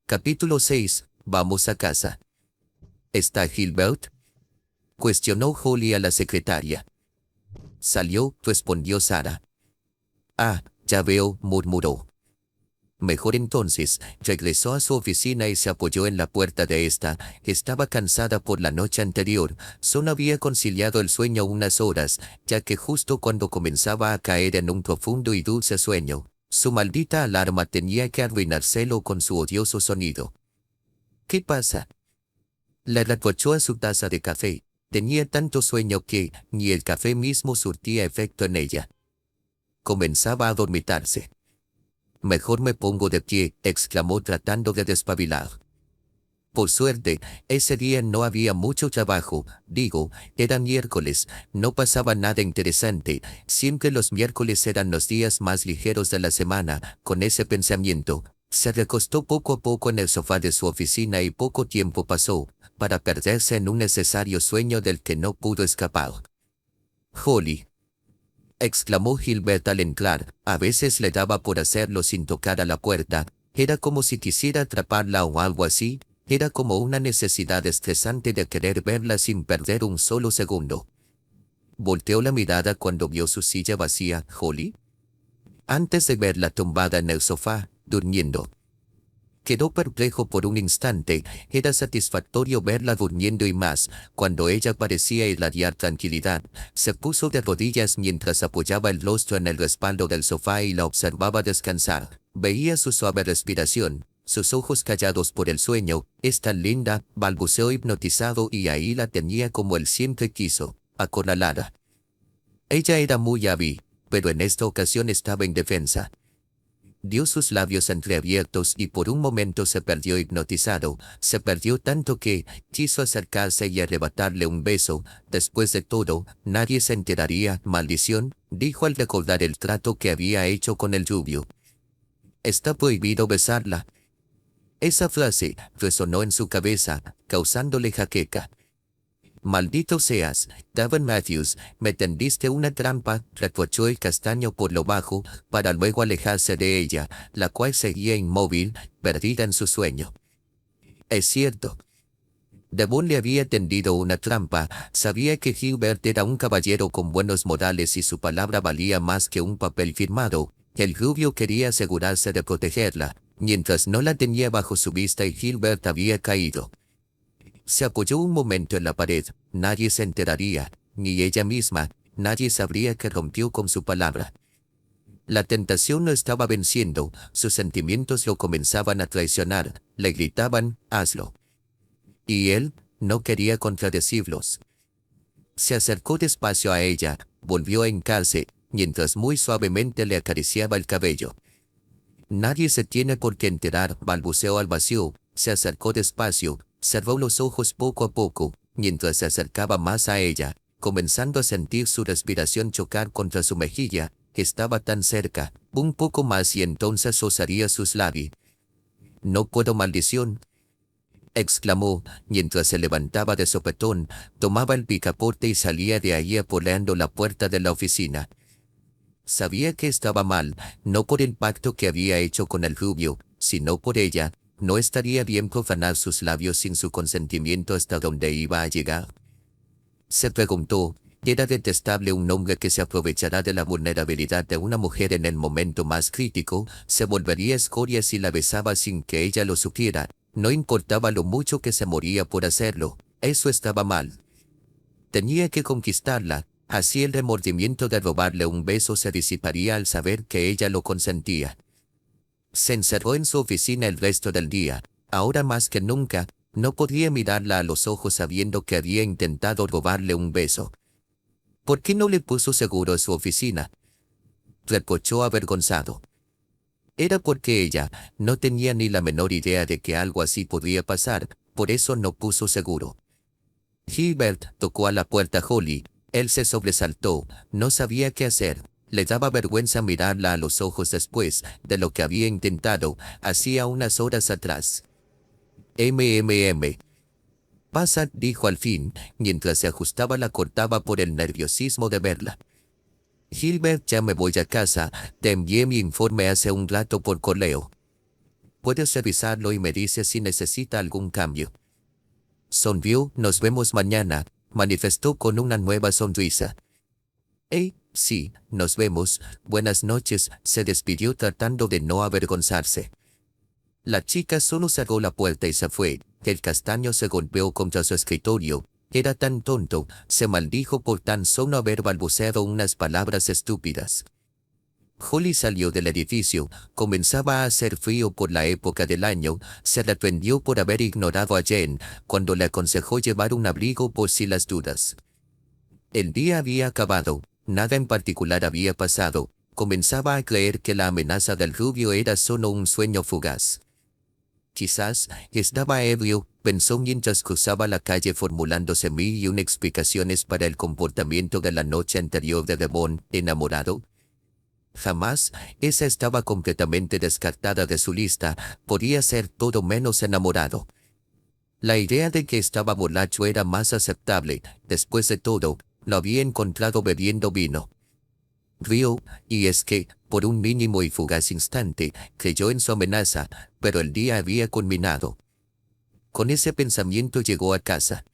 Capítulo 6. Vamos a casa. ¿Está Gilbert? Cuestionó Holly a la secretaria. Salió, respondió Sara. Ah, ya veo, murmuró. Mejor entonces, regresó a su oficina y se apoyó en la puerta de esta. Estaba cansada por la noche anterior, solo había conciliado el sueño unas horas, ya que justo cuando comenzaba a caer en un profundo y dulce sueño, su maldita alarma tenía que arruinárselo con su odioso sonido. ¿Qué pasa? Le reprochó a su taza de café. Tenía tanto sueño que ni el café mismo surtía efecto en ella. Comenzaba a dormitarse. Mejor me pongo de pie, exclamó tratando de despabilar. Por suerte, ese día no había mucho trabajo, era miércoles, no pasaba nada interesante, siempre los miércoles eran los días más ligeros de la semana. Con ese pensamiento, se recostó poco a poco en el sofá de su oficina y poco tiempo pasó, para perderse en un necesario sueño del que no pudo escapar. Holly, exclamó Gilbert al entrar, a veces le daba por hacerlo sin tocar a la puerta, era como si quisiera atraparla o algo así, era como una necesidad estresante de querer verla sin perder un solo segundo. Volteó la mirada cuando vio su silla vacía. ¿Holly? Antes de verla tumbada en el sofá, durmiendo. Quedó perplejo por un instante, era satisfactorio verla durmiendo y más, cuando ella parecía irradiar tranquilidad, se puso de rodillas mientras apoyaba el rostro en el respaldo del sofá y la observaba descansar. Veía su suave respiración, sus ojos callados por el sueño. «Es tan linda», balbuceó hipnotizado, y ahí la tenía como él siempre quiso, acorralada. Ella era muy hábil, pero en esta ocasión estaba indefensa. Dio sus labios entreabiertos y por un momento se perdió hipnotizado, se perdió tanto que quiso acercarse y arrebatarle un beso. Después de todo, nadie se enteraría. «Maldición», dijo al recordar el trato que había hecho con el rubio. «Está prohibido besarla». Esa frase resonó en su cabeza, causándole jaqueca. «Maldito seas, Davin Matthews, me tendiste una trampa», reprochó el castaño por lo bajo, para luego alejarse de ella, la cual seguía inmóvil, perdida en su sueño. Es cierto. Devon le había tendido una trampa, sabía que Gilbert era un caballero con buenos modales y su palabra valía más que un papel firmado. El rubio quería asegurarse de protegerla, mientras no la tenía bajo su vista y Gilbert había caído. Se apoyó un momento en la pared, nadie se enteraría, ni ella misma, nadie sabría que rompió con su palabra. La tentación lo estaba venciendo, sus sentimientos lo comenzaban a traicionar, le gritaban, «hazlo». Y él no quería contradecirlos. Se acercó despacio a ella, volvió a hincarse, mientras muy suavemente le acariciaba el cabello. «Nadie se tiene por qué enterar», balbuceó al vacío, se acercó despacio, cerró los ojos poco a poco, mientras se acercaba más a ella, comenzando a sentir su respiración chocar contra su mejilla. Estaba tan cerca, un poco más y entonces rozaría sus labios. «No puedo, maldición», exclamó, mientras se levantaba de sopetón, tomaba el picaporte y salía de allí apoleando la puerta de la oficina. Sabía que estaba mal, no por el pacto que había hecho con el rubio, sino por ella. ¿No estaría bien profanar sus labios sin su consentimiento hasta donde iba a llegar? Se preguntó, ¿era detestable un hombre que se aprovechará de la vulnerabilidad de una mujer en el momento más crítico? Se volvería escoria si la besaba sin que ella lo supiera. No importaba lo mucho que se moría por hacerlo, eso estaba mal. Tenía que conquistarla, así el remordimiento de robarle un beso se disiparía al saber que ella lo consentía. Se encerró en su oficina el resto del día. Ahora más que nunca, no podía mirarla a los ojos sabiendo que había intentado robarle un beso. ¿Por qué no le puso seguro a su oficina?, reprochó avergonzado. Era porque ella no tenía ni la menor idea de que algo así podría pasar, por eso no puso seguro. Gilbert tocó a la puerta. Holly, él se sobresaltó, no sabía qué hacer. Le daba vergüenza mirarla a los ojos después de lo que había intentado hacía unas horas atrás. «Pasa», dijo al fin, mientras se ajustaba la cortaba por el nerviosismo de verla. «Gilbert, ya me voy a casa, te envié mi informe hace un rato por correo». Puedes revisarlo y me dices si necesita algún cambio. Sonrió. Nos vemos mañana, manifestó con una nueva sonrisa. Sí, nos vemos, buenas noches, se despidió tratando de no avergonzarse. La chica solo cerró la puerta y se fue. El castaño se golpeó contra su escritorio. Era tan tonto, se maldijo por tan solo haber balbuceado unas palabras estúpidas. Holly salió del edificio. Comenzaba a hacer frío por la época del año. Se arrepintió por haber ignorado a Jen cuando le aconsejó llevar un abrigo por si las dudas. El día había acabado. Nada en particular había pasado. Comenzaba a creer que la amenaza del rubio era solo un sueño fugaz. Quizás estaba ebrio, pensó mientras cruzaba la calle formulándose mil y una explicaciones para el comportamiento de la noche anterior de Devon, enamorado. Jamás, esa estaba completamente descartada de su lista, podía ser todo menos enamorado. La idea de que estaba borracho era más aceptable, después de todo, lo había encontrado bebiendo vino. Rió, y es que, por un mínimo y fugaz instante, creyó en su amenaza, pero el día había culminado. Con ese pensamiento llegó a casa.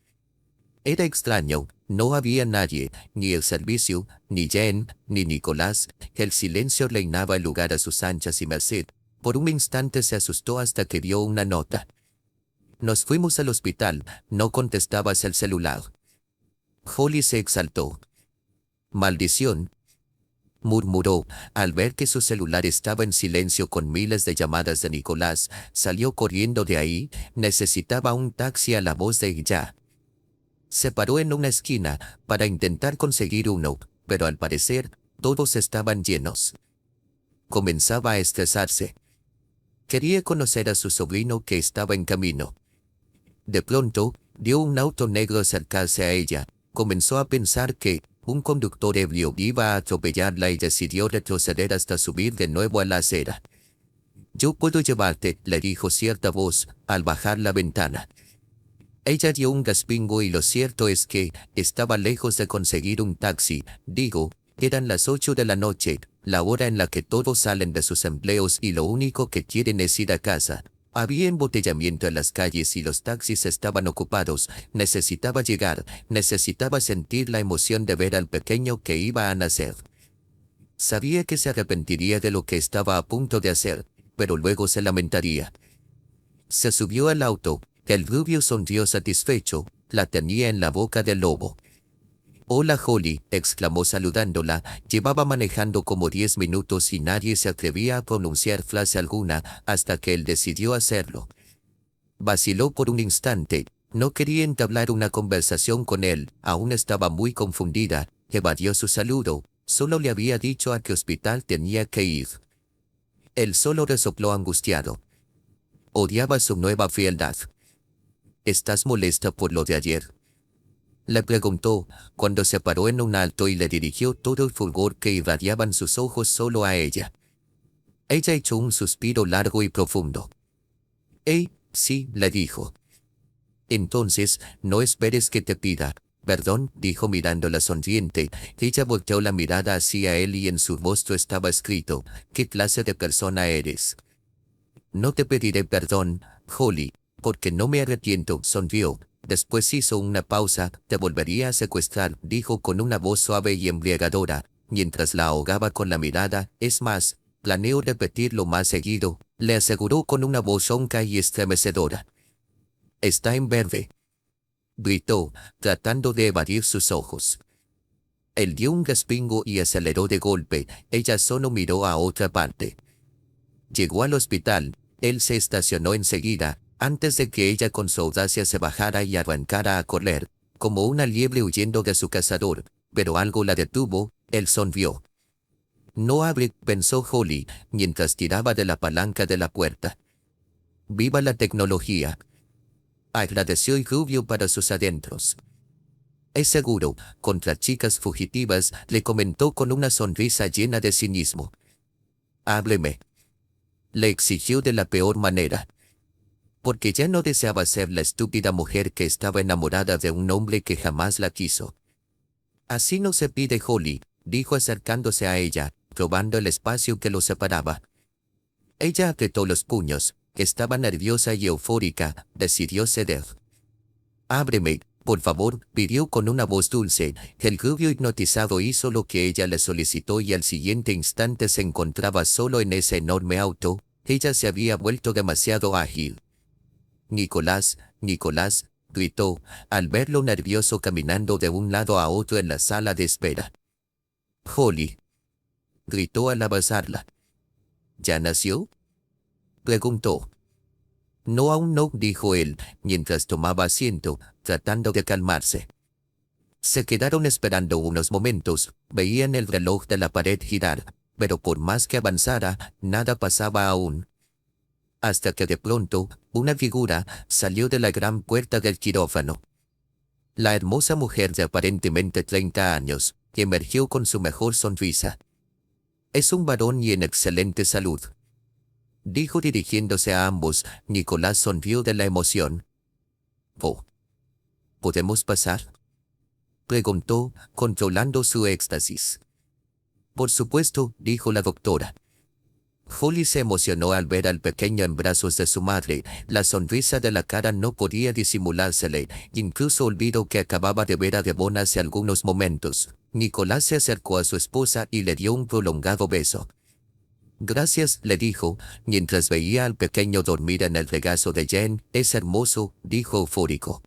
Era extraño, no había nadie, ni el servicio, ni Jen, ni Nicolás, el silencio reinaba en lugar a sus anchas y merced. Por un instante se asustó hasta que vio una nota. Nos fuimos al hospital, no contestabas el celular. Holly se exaltó. Maldición, murmuró, al ver que su celular estaba en silencio con miles de llamadas de Nicolás, salió corriendo de ahí, necesitaba un taxi a la voz de ella. Se paró en una esquina para intentar conseguir uno, pero al parecer, todos estaban llenos. Comenzaba a estresarse. Quería conocer a su sobrino que estaba en camino. De pronto, vio un auto negro acercarse a ella. Comenzó a pensar que un conductor ebrio iba a atropellarla y decidió retroceder hasta subir de nuevo a la acera. Yo puedo llevarte, le dijo cierta voz, al bajar la ventana. Ella dio un respingo y lo cierto es que estaba lejos de conseguir un taxi. Digo, eran las 8 de la noche, la hora en la que todos salen de sus empleos y lo único que quieren es ir a casa. Había embotellamiento en las calles y los taxis estaban ocupados. Necesitaba llegar, necesitaba sentir la emoción de ver al pequeño que iba a nacer. Sabía que se arrepentiría de lo que estaba a punto de hacer, pero luego se lamentaría. Se subió al auto. El rubio sonrió satisfecho, la tenía en la boca del lobo. Hola Holly, exclamó saludándola, llevaba manejando como 10 minutos y nadie se atrevía a pronunciar frase alguna hasta que él decidió hacerlo. Vaciló por un instante, no quería entablar una conversación con él, aún estaba muy confundida, evadió su saludo, solo le había dicho a qué hospital tenía que ir. Él solo resopló angustiado. Odiaba su nueva frialdad. ¿Estás molesta por lo de ayer?, le preguntó, cuando se paró en un alto y le dirigió todo el fulgor que irradiaban sus ojos solo a ella. Ella echó un suspiro largo y profundo. Sí, le dijo. Entonces, no esperes que te pida perdón, dijo mirándola sonriente. Ella volteó la mirada hacia él y en su rostro estaba escrito, ¿qué clase de persona eres? No te pediré perdón, Holly, porque no me arrepiento, sonrió. Después hizo una pausa. Te volvería a secuestrar, dijo con una voz suave y embriagadora, mientras la ahogaba con la mirada. Es más, planeo repetirlo más seguido, le aseguró con una voz ronca y estremecedora. Está en verde, gritó, tratando de evadir sus ojos. Él dio un respingo y aceleró de golpe. Ella solo miró a otra parte. Llegó al hospital. Él se estacionó enseguida, antes de que ella con su audacia se bajara y arrancara a correr, como una liebre huyendo de su cazador, pero algo la detuvo. Él sonrió. No abre, pensó Holly, mientras tiraba de la palanca de la puerta. Viva la tecnología, agradeció el rubio para sus adentros. Es seguro, contra chicas fugitivas, le comentó con una sonrisa llena de cinismo. Hábleme, le exigió de la peor manera. Porque ya no deseaba ser la estúpida mujer que estaba enamorada de un hombre que jamás la quiso. Así no se pide, Holly, dijo acercándose a ella, probando el espacio que los separaba. Ella apretó los puños. Estaba nerviosa y eufórica, decidió ceder. Ábreme, por favor, pidió con una voz dulce. El rubio hipnotizado hizo lo que ella le solicitó y al siguiente instante se encontraba solo en ese enorme auto. Ella se había vuelto demasiado ágil. Nicolás, Nicolás, gritó, al verlo nervioso caminando de un lado a otro en la sala de espera. Holly, gritó al abrazarla. ¿Ya nació?, preguntó. No, aún no, dijo él, mientras tomaba asiento, tratando de calmarse. Se quedaron esperando unos momentos, veían el reloj de la pared girar, pero por más que avanzara, nada pasaba aún. Hasta que de pronto, una figura salió de la gran puerta del quirófano. La hermosa mujer de aparentemente 30 años, que emergió con su mejor sonrisa. Es un varón y en excelente salud, dijo dirigiéndose a ambos. Nicolás sonrió de la emoción. ¿Podemos pasar?, preguntó, controlando su éxtasis. Por supuesto, dijo la doctora. Holly se emocionó al ver al pequeño en brazos de su madre. La sonrisa de la cara no podía disimulársele, incluso olvidó que acababa de ver a Devon hace algunos momentos. Nicolás se acercó a su esposa y le dio un prolongado beso. Gracias, le dijo, mientras veía al pequeño dormir en el regazo de Jen. Es hermoso, dijo eufórico.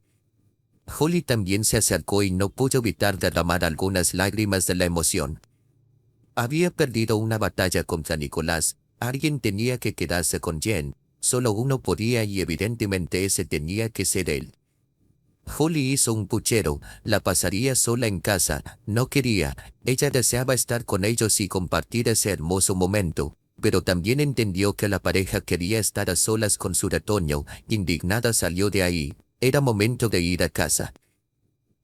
Holly también se acercó y no pudo evitar derramar algunas lágrimas de la emoción. Había perdido una batalla contra Nicolás. Alguien tenía que quedarse con Jen. Solo uno podía y evidentemente ese tenía que ser él. Holly hizo un puchero, la pasaría sola en casa, no quería, ella deseaba estar con ellos y compartir ese hermoso momento, pero también entendió que la pareja quería estar a solas con su retoño. Indignada salió de ahí, era momento de ir a casa.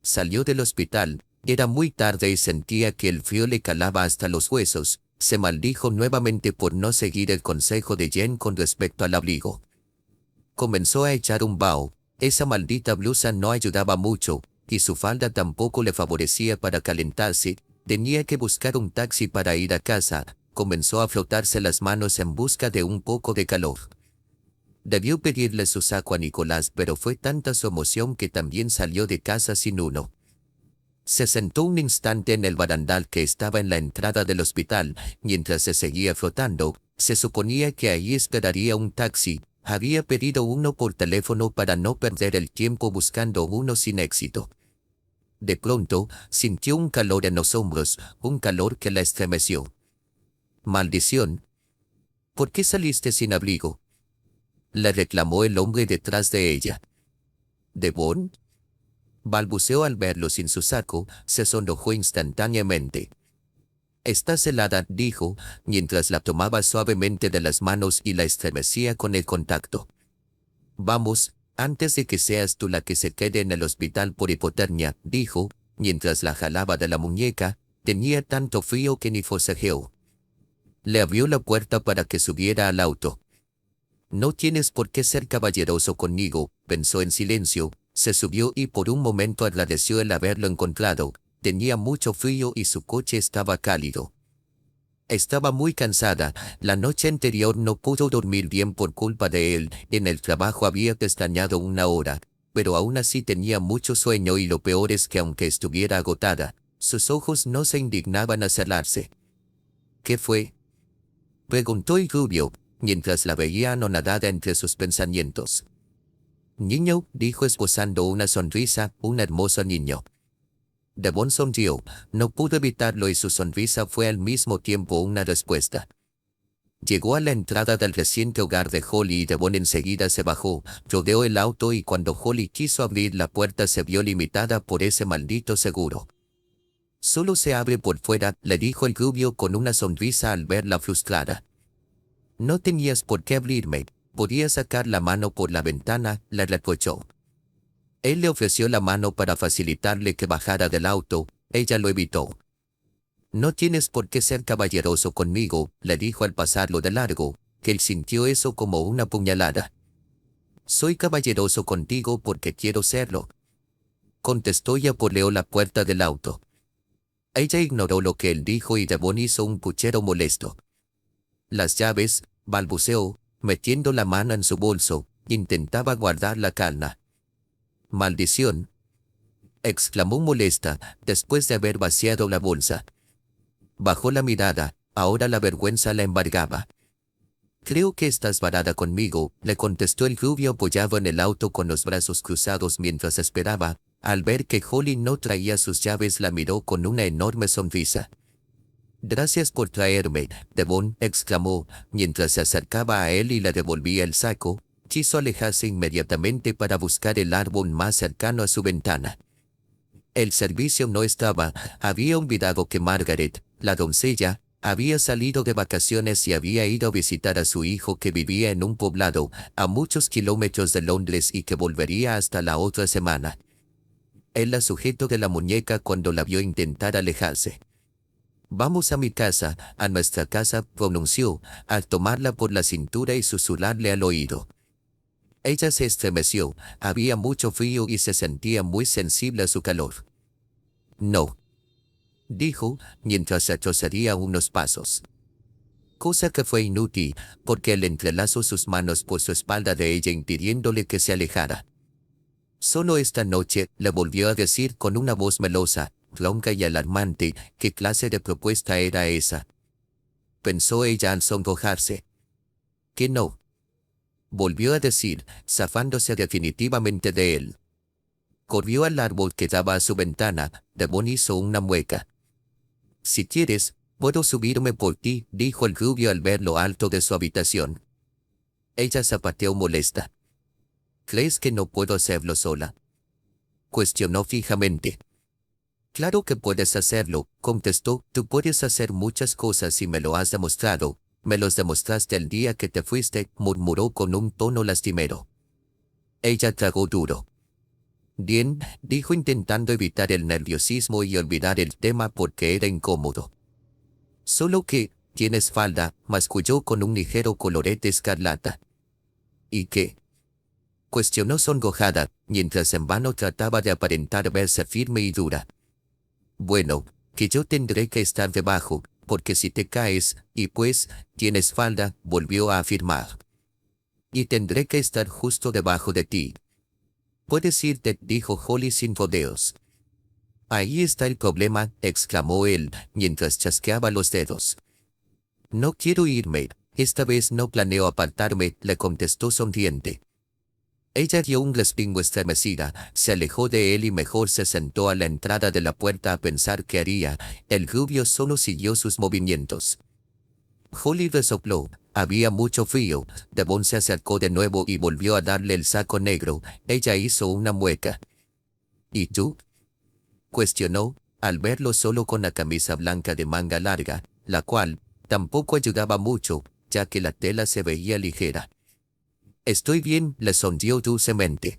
Salió del hospital, era muy tarde y sentía que el frío le calaba hasta los huesos. Se maldijo nuevamente por no seguir el consejo de Jen con respecto al abrigo. Comenzó a echar un vaho. Esa maldita blusa no ayudaba mucho, y su falda tampoco le favorecía para calentarse. Tenía que buscar un taxi para ir a casa. Comenzó a frotarse las manos en busca de un poco de calor. Debió pedirle su saco a Nicolás, pero fue tanta su emoción que también salió de casa sin uno. Se sentó un instante en el barandal que estaba en la entrada del hospital, mientras se seguía frotando. Se suponía que ahí esperaría un taxi. Había pedido uno por teléfono para no perder el tiempo buscando uno sin éxito. De pronto, sintió un calor en los hombros, un calor que la estremeció. «Maldición. ¿Por qué saliste sin abrigo?», le reclamó el hombre detrás de ella. «¿Devon?», balbuceó al verlo sin su saco. Se sonrojó instantáneamente. «Estás helada», dijo, mientras la tomaba suavemente de las manos y la estremecía con el contacto. «Vamos, antes de que seas tú la que se quede en el hospital por hipotermia», dijo, mientras la jalaba de la muñeca. Tenía tanto frío que ni forcejeó. Le abrió la puerta para que subiera al auto. «No tienes por qué ser caballeroso conmigo», pensó en silencio. Se subió y por un momento agradeció el haberlo encontrado. Tenía mucho frío y su coche estaba cálido. Estaba muy cansada. La noche anterior no pudo dormir bien por culpa de él. En el trabajo había pestañeado 1 hora, pero aún así tenía mucho sueño y lo peor es que aunque estuviera agotada, sus ojos no se indignaban a cerrarse. «¿Qué fue?», preguntó el rubio, mientras la veía anonadada entre sus pensamientos. «Niño», dijo esbozando una sonrisa, «un hermoso niño». Devon sonrió, no pudo evitarlo y su sonrisa fue al mismo tiempo una respuesta. Llegó a la entrada del reciente hogar de Holly y Devon enseguida se bajó, rodeó el auto y cuando Holly quiso abrir la puerta se vio limitada por ese maldito seguro. «Solo se abre por fuera», le dijo el rubio con una sonrisa al verla frustrada. «No tenías por qué abrirme, podías sacar la mano por la ventana», le reprochó. Él le ofreció la mano para facilitarle que bajara del auto. Ella lo evitó. «No tienes por qué ser caballeroso conmigo», le dijo al pasarlo de largo, que él sintió eso como una puñalada. «Soy caballeroso contigo porque quiero serlo», contestó y apoleó la puerta del auto. Ella ignoró lo que él dijo y Devon hizo un puchero molesto. «Las llaves», balbuceó, Metiendo la mano en su bolso, intentaba guardar la calma. «Maldición», exclamó molesta, después de haber vaciado la bolsa. Bajó la mirada, ahora la vergüenza la embargaba. «Creo que estás varada conmigo», le contestó el rubio apoyado en el auto con los brazos cruzados mientras esperaba. Al ver que Holly no traía sus llaves, la miró con una enorme sonrisa. «Gracias por traerme», Devon exclamó, mientras se acercaba a él y le devolvía el saco. Quiso alejarse inmediatamente para buscar el árbol más cercano a su ventana. El servicio no estaba. Había olvidado que Margaret, la doncella, había salido de vacaciones y había ido a visitar a su hijo que vivía en un poblado a muchos kilómetros de Londres y que volvería hasta la otra semana. Él la sujetó de la muñeca cuando la vio intentar alejarse. «Vamos a mi casa, a nuestra casa», pronunció, al tomarla por la cintura y susurrarle al oído. Ella se estremeció, había mucho frío y se sentía muy sensible a su calor. «No», dijo, mientras retrocedía unos pasos. Cosa que fue inútil, porque él entrelazó sus manos por su espalda de ella impidiéndole que se alejara. «Solo esta noche», le volvió a decir con una voz melosa, ronca y alarmante. ¿Qué clase de propuesta era esa?, pensó ella al sonrojarse. «¿Que no?», volvió a decir, zafándose definitivamente de él. Corrió al árbol que daba a su ventana. Devon hizo una mueca. «Si quieres, puedo subirme por ti», dijo el rubio al ver lo alto de su habitación. Ella zapateó molesta. «¿Crees que no puedo hacerlo sola?», cuestionó fijamente. «Claro que puedes hacerlo», contestó. «Tú puedes hacer muchas cosas y me lo has demostrado. Me los demostraste el día que te fuiste», murmuró con un tono lastimero. Ella tragó duro. «Bien», dijo intentando evitar el nerviosismo y olvidar el tema porque era incómodo. «Solo que, tienes falda», masculló con un ligero colorete escarlata. «¿Y qué?», cuestionó sonrojada, mientras en vano trataba de aparentar verse firme y dura. «Bueno, que yo tendré que estar debajo, porque si te caes, y pues, tienes falda», volvió a afirmar. «Y tendré que estar justo debajo de ti». «Puedes irte», dijo Holly sin rodeos. «Ahí está el problema», exclamó él, mientras chasqueaba los dedos. «No quiero irme, esta vez no planeo apartarme», le contestó sonriente. Ella dio un respingo estremecida, se alejó de él y mejor se sentó a la entrada de la puerta a pensar qué haría. El rubio solo siguió sus movimientos. Holly resopló. Había mucho frío. Devon se acercó de nuevo y volvió a darle el saco negro. Ella hizo una mueca. «¿Y tú?», cuestionó, al verlo solo con la camisa blanca de manga larga, la cual tampoco ayudaba mucho, ya que la tela se veía ligera. «Estoy bien», le sonrió dulcemente.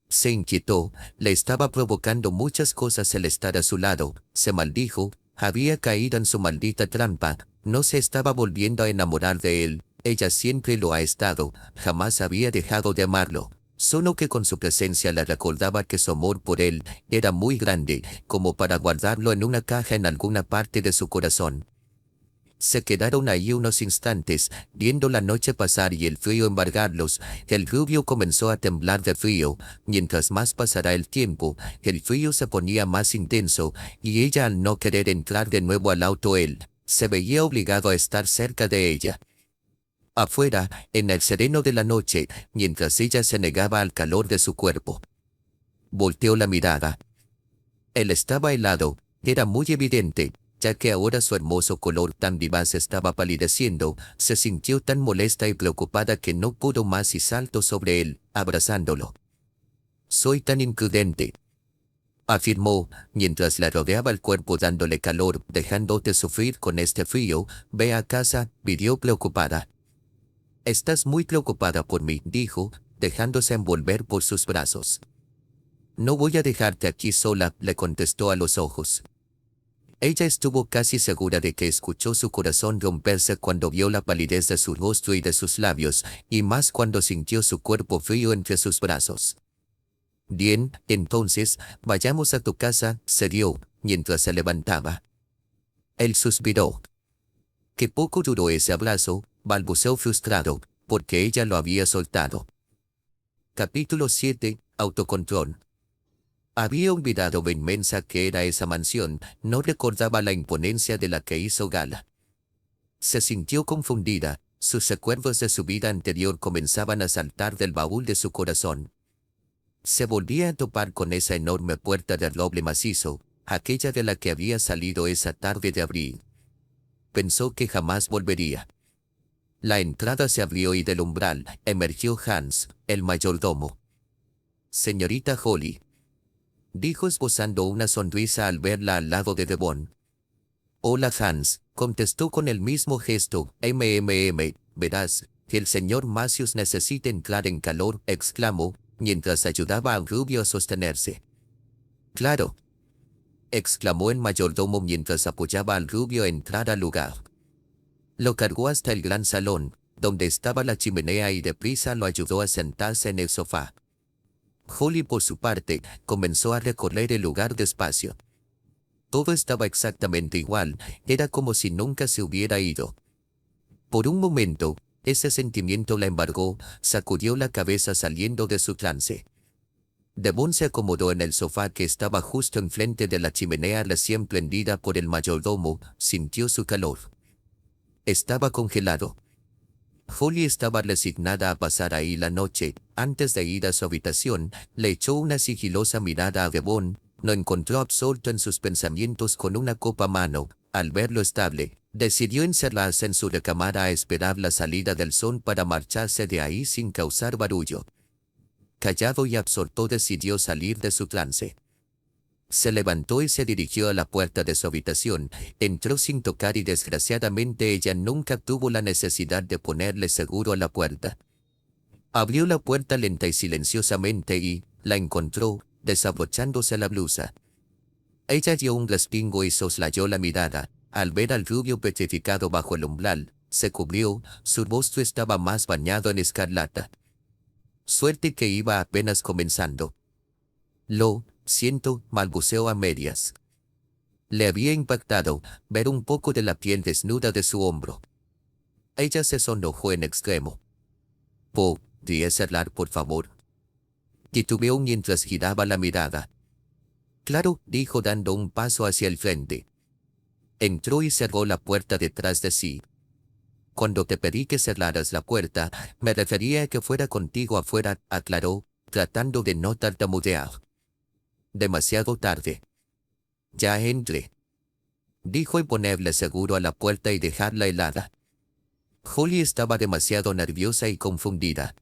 Se inquietó, le estaba provocando muchas cosas el estar a su lado, se maldijo, había caído en su maldita trampa, no se estaba volviendo a enamorar de él, ella siempre lo ha estado, jamás había dejado de amarlo, solo que con su presencia le recordaba que su amor por él era muy grande, como para guardarlo en una caja en alguna parte de su corazón. Se quedaron ahí unos instantes, viendo la noche pasar y el frío embargarlos. El rubio comenzó a temblar de frío. Mientras más pasara el tiempo, el frío se ponía más intenso, y ella, al no querer entrar de nuevo al auto, él se veía obligado a estar cerca de ella. Afuera, en el sereno de la noche, mientras ella se negaba al calor de su cuerpo. Volteó la mirada. Él estaba helado, era muy evidente, ya que ahora su hermoso color tan vivaz estaba palideciendo. Se sintió tan molesta y preocupada que no pudo más y saltó sobre él, abrazándolo. «Soy tan imprudente», afirmó, mientras le rodeaba el cuerpo dándole calor. «Dejándote sufrir con este frío, ve a casa», pidió preocupada. «Estás muy preocupada por mí», dijo, dejándose envolver por sus brazos. «No voy a dejarte aquí sola», le contestó a los ojos. Ella estuvo casi segura de que escuchó su corazón romperse cuando vio la palidez de su rostro y de sus labios, y más cuando sintió su cuerpo frío entre sus brazos. «Bien, entonces, vayamos a tu casa», cedió, mientras se levantaba. Él suspiró. «Qué poco duró ese abrazo», balbuceó frustrado. porque ella lo había soltado. Capítulo 7. Autocontrol. Había olvidado lo inmensa que era esa mansión, no recordaba la imponencia de la que hizo gala. Se sintió confundida, sus recuerdos de su vida anterior comenzaban a saltar del baúl de su corazón. Se volvía a topar con esa enorme puerta de roble macizo, aquella de la que había salido esa tarde de abril. Pensó que jamás volvería. La entrada se abrió y del umbral emergió Hans, el mayordomo. «Señorita Holly», dijo esbozando una sonrisa al verla al lado de Devon. «Hola Hans», contestó con el mismo gesto. Verás, que el señor Matthews necesita entrar en calor», exclamó, mientras ayudaba al rubio a sostenerse. «Claro», exclamó el mayordomo mientras apoyaba al rubio a entrar al lugar. Lo cargó hasta el gran salón, donde estaba la chimenea y deprisa lo ayudó a sentarse en el sofá. Holly, por su parte, comenzó a recorrer el lugar despacio. Todo estaba exactamente igual, era como si nunca se hubiera ido. Por un momento, ese sentimiento la embargó, sacudió la cabeza saliendo de su trance. Devon se acomodó en el sofá que estaba justo enfrente de la chimenea recién prendida por el mayordomo, sintió su calor. Estaba congelado. Holly estaba resignada a pasar ahí la noche. Antes de ir a su habitación, le echó una sigilosa mirada a Devon, lo encontró absorto en sus pensamientos con una copa a mano. Al verlo estable, decidió encerrarse en su recámara a esperar la salida del sol para marcharse de ahí sin causar barullo. Callado y absorto decidió salir de su trance. Se levantó y se dirigió a la puerta de su habitación, entró sin tocar y desgraciadamente ella nunca tuvo la necesidad de ponerle seguro a la puerta. Abrió la puerta lenta y silenciosamente y la encontró, desabrochándose la blusa. Ella dio un respingo y soslayó la mirada, al ver al rubio petrificado bajo el umbral, se cubrió, su rostro estaba más bañado en escarlata. Suerte que iba apenas comenzando. «Lo siento», balbuceó a medias. Le había impactado ver un poco de la piel desnuda de su hombro. Ella se sonrojó en extremo. «¿Podría cerrar, por favor?», titubeó mientras giraba la mirada. «Claro», dijo dando un paso hacia el frente. Entró y cerró la puerta detrás de sí. «Cuando te pedí que cerraras la puerta, me refería a que fuera contigo afuera», aclaró, tratando de no tartamudear. «Demasiado tarde». «Ya entré», dijo y ponerle seguro a la puerta y dejarla helada. Holly estaba demasiado nerviosa y confundida.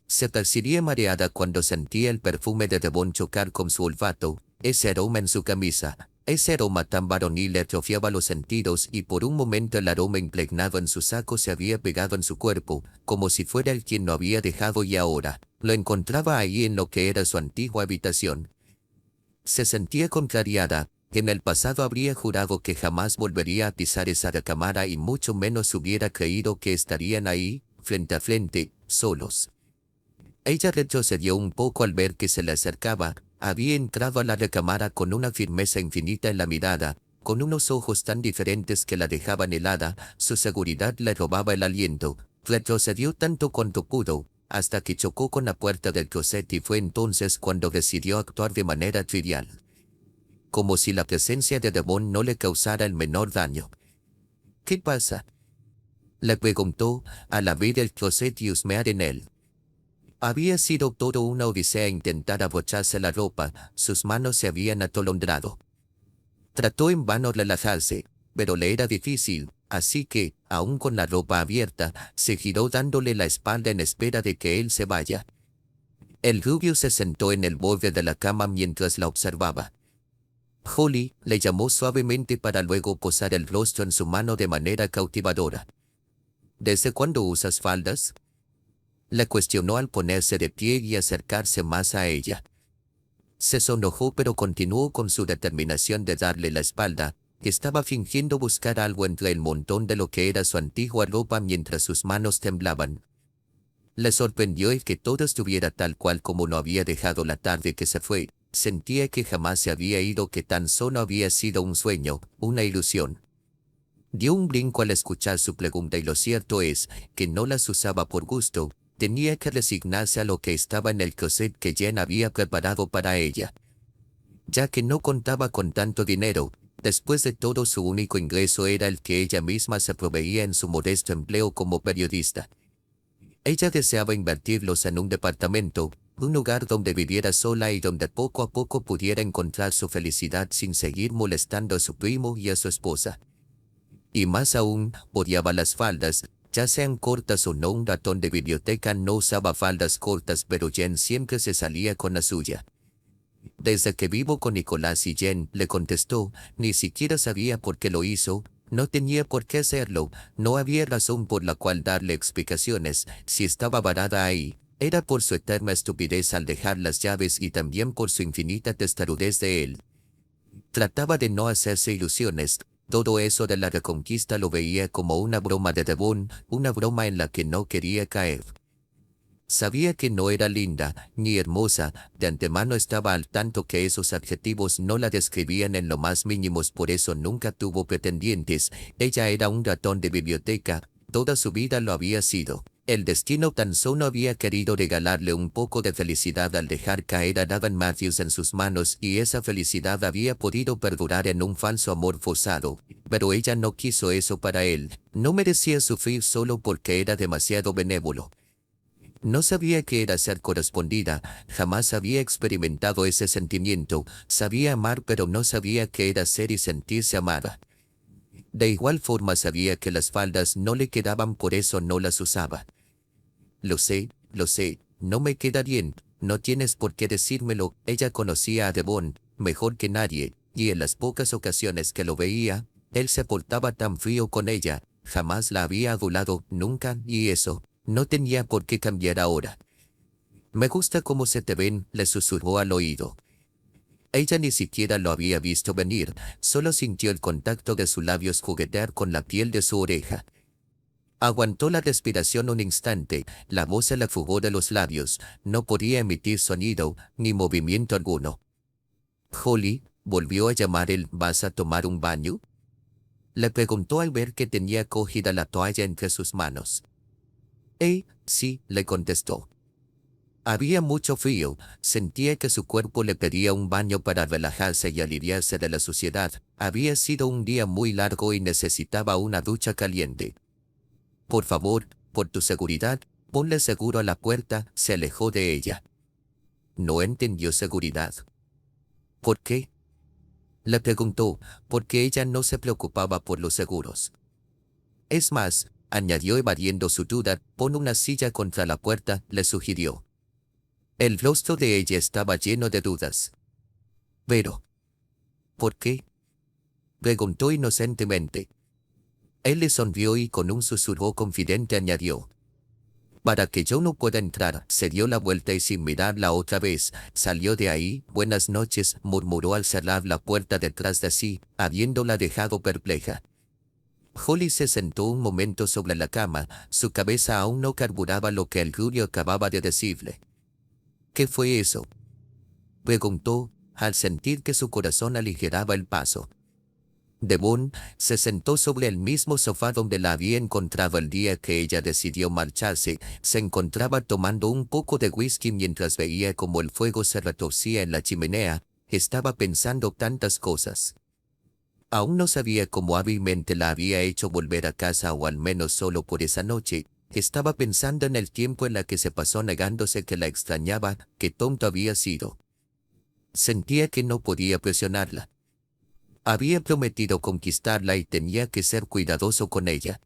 Se percibía mareada cuando sentía el perfume de Devon chocar con su olfato, ese aroma en su camisa. Ese aroma tan varonil le atrofiaba los sentidos y por un momento el aroma impregnado en su saco se había pegado en su cuerpo, como si fuera el quien lo había dejado y ahora lo encontraba ahí en lo que era su antigua habitación. Se sentía contrariada. En el pasado habría jurado que jamás volvería a pisar esa recámara y mucho menos hubiera creído que estarían ahí, frente a frente, solos. Ella retrocedió un poco al ver que se le acercaba. Había entrado a la recámara con una firmeza infinita en la mirada, con unos ojos tan diferentes que la dejaban helada, su seguridad le robaba el aliento. Retrocedió tanto cuanto pudo, hasta que chocó con la puerta del closet y fue entonces cuando decidió actuar de manera trivial. Como si la presencia de Devon no le causara el menor daño. «¿Qué pasa?», le preguntó, al abrir el closet y husmear en él. Había sido todo una odisea intentar abrocharse la ropa, sus manos se habían atolondrado. Trató en vano relajarse, pero le era difícil, así que, aún con la ropa abierta, se giró dándole la espalda en espera de que él se vaya. El rubio se sentó en el borde de la cama mientras la observaba. «Holly», le llamó suavemente para luego posar el rostro en su mano de manera cautivadora. «¿Desde cuándo usas faldas?», le cuestionó al ponerse de pie y acercarse más a ella. Se sonrojó pero continuó con su determinación de darle la espalda. Estaba fingiendo buscar algo entre el montón de lo que era su antigua ropa mientras sus manos temblaban. Le sorprendió el que todo estuviera tal cual como lo había dejado la tarde que se fue. Sentía que jamás se había ido, que tan solo había sido un sueño, una ilusión. Dio un brinco al escuchar su pregunta y lo cierto es que no las usaba por gusto, tenía que resignarse a lo que estaba en el closet que Jen había preparado para ella. Ya que no contaba con tanto dinero, después de todo su único ingreso era el que ella misma se proveía en su modesto empleo como periodista. Ella deseaba invertirlos en un departamento, un lugar donde viviera sola y donde poco a poco pudiera encontrar su felicidad sin seguir molestando a su primo y a su esposa. Y más aún, odiaba las faldas, ya sean cortas o no. Un ratón de biblioteca no usaba faldas cortas, pero Jen siempre se salía con la suya. Desde que vivo con Nicolás y Jen, le contestó, ni siquiera sabía por qué lo hizo, no tenía por qué hacerlo, no había razón por la cual darle explicaciones, si estaba varada ahí, era por su eterna estupidez al dejar las llaves y también por su infinita testarudez de él. Trataba de no hacerse ilusiones, todo eso de la reconquista lo veía como una broma de Devon, una broma en la que no quería caer. Sabía que no era linda, ni hermosa, de antemano estaba al tanto que esos adjetivos no la describían en lo más mínimos, por eso nunca tuvo pretendientes, ella era un ratón de biblioteca, toda su vida lo había sido. El destino tan solo había querido regalarle un poco de felicidad al dejar caer a Davan Matthews en sus manos y esa felicidad había podido perdurar en un falso amor forzado, pero ella no quiso eso para él, no merecía sufrir solo porque era demasiado benévolo. No sabía qué era ser correspondida, jamás había experimentado ese sentimiento, sabía amar pero no sabía qué era ser y sentirse amada. De igual forma sabía que las faldas no le quedaban, por eso no las usaba. Lo sé, no me queda bien, no tienes por qué decírmelo. Ella conocía a Devon mejor que nadie, y en las pocas ocasiones que lo veía, él se portaba tan frío con ella, jamás la había adulado, nunca, y eso no tenía por qué cambiar ahora. Me gusta cómo se te ven, le susurró al oído. Ella ni siquiera lo había visto venir, solo sintió el contacto de sus labios juguetear con la piel de su oreja. Aguantó la respiración un instante, la voz se le fugó de los labios, no podía emitir sonido, ni movimiento alguno. Holly, volvió a llamar él, ¿vas a tomar un baño? Le preguntó al ver que tenía cogida la toalla entre sus manos. Sí, le contestó. Había mucho frío, sentía que su cuerpo le pedía un baño para relajarse y aliviarse de la suciedad, había sido un día muy largo y necesitaba una ducha caliente. Por favor, por tu seguridad, ponle seguro a la puerta, se alejó de ella. No entendió seguridad. ¿Por qué? Le preguntó, porque ella no se preocupaba por los seguros. Es más, añadió evadiendo su duda, pon una silla contra la puerta, le sugirió. El rostro de ella estaba lleno de dudas. Pero, ¿por qué? Preguntó inocentemente. Él le sonrió y con un susurro confidente añadió. Para que yo no pueda entrar, se dio la vuelta y sin mirarla otra vez, salió de ahí. Buenas noches, murmuró al cerrar la puerta detrás de sí, habiéndola dejado perpleja. Holly se sentó un momento sobre la cama, su cabeza aún no carburaba lo que el rubio acababa de decirle. ¿Qué fue eso? Preguntó, al sentir que su corazón aligeraba el paso. Devon se sentó sobre el mismo sofá donde la había encontrado el día que ella decidió marcharse, se encontraba tomando un poco de whisky mientras veía cómo el fuego se retorcía en la chimenea, estaba pensando tantas cosas. Aún no sabía cómo hábilmente la había hecho volver a casa o al menos solo por esa noche, estaba pensando en el tiempo en la que se pasó negándose que la extrañaba, qué tonto había sido. Sentía que no podía presionarla. Había prometido conquistarla y tenía que ser cuidadoso con ella.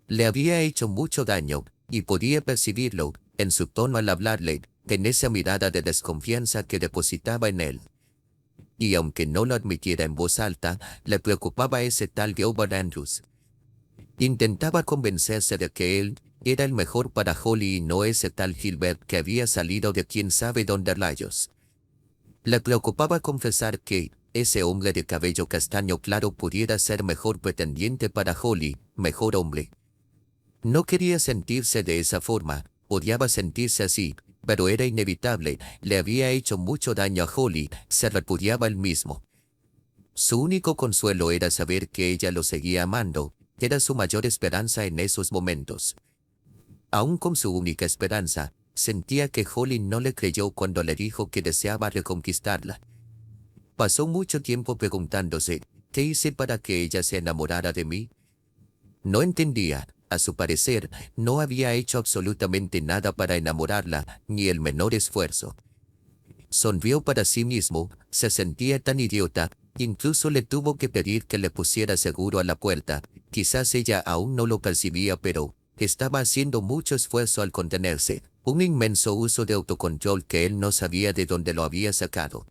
Le había hecho mucho daño, y podía percibirlo, en su tono al hablarle, en esa mirada de desconfianza que depositaba en él. Y aunque no lo admitiera en voz alta, le preocupaba ese tal Gilbert Andrews. Intentaba convencerse de que él era el mejor para Holly y no ese tal Gilbert que había salido de quién sabe dónde rayos. Le preocupaba confesar que ese hombre de cabello castaño claro pudiera ser mejor pretendiente para Holly, mejor hombre. No quería sentirse de esa forma, odiaba sentirse así, pero era inevitable, le había hecho mucho daño a Holly, se repudiaba él mismo. Su único consuelo era saber que ella lo seguía amando, era su mayor esperanza en esos momentos. Aún con su única esperanza, sentía que Holly no le creyó cuando le dijo que deseaba reconquistarla. Pasó mucho tiempo preguntándose, ¿qué hice para que ella se enamorara de mí? No entendía, a su parecer, no había hecho absolutamente nada para enamorarla, ni el menor esfuerzo. Sonrió para sí mismo, se sentía tan idiota, incluso le tuvo que pedir que le pusiera seguro a la puerta. Quizás ella aún no lo percibía, pero estaba haciendo mucho esfuerzo al contenerse, un inmenso uso de autocontrol que él no sabía de dónde lo había sacado.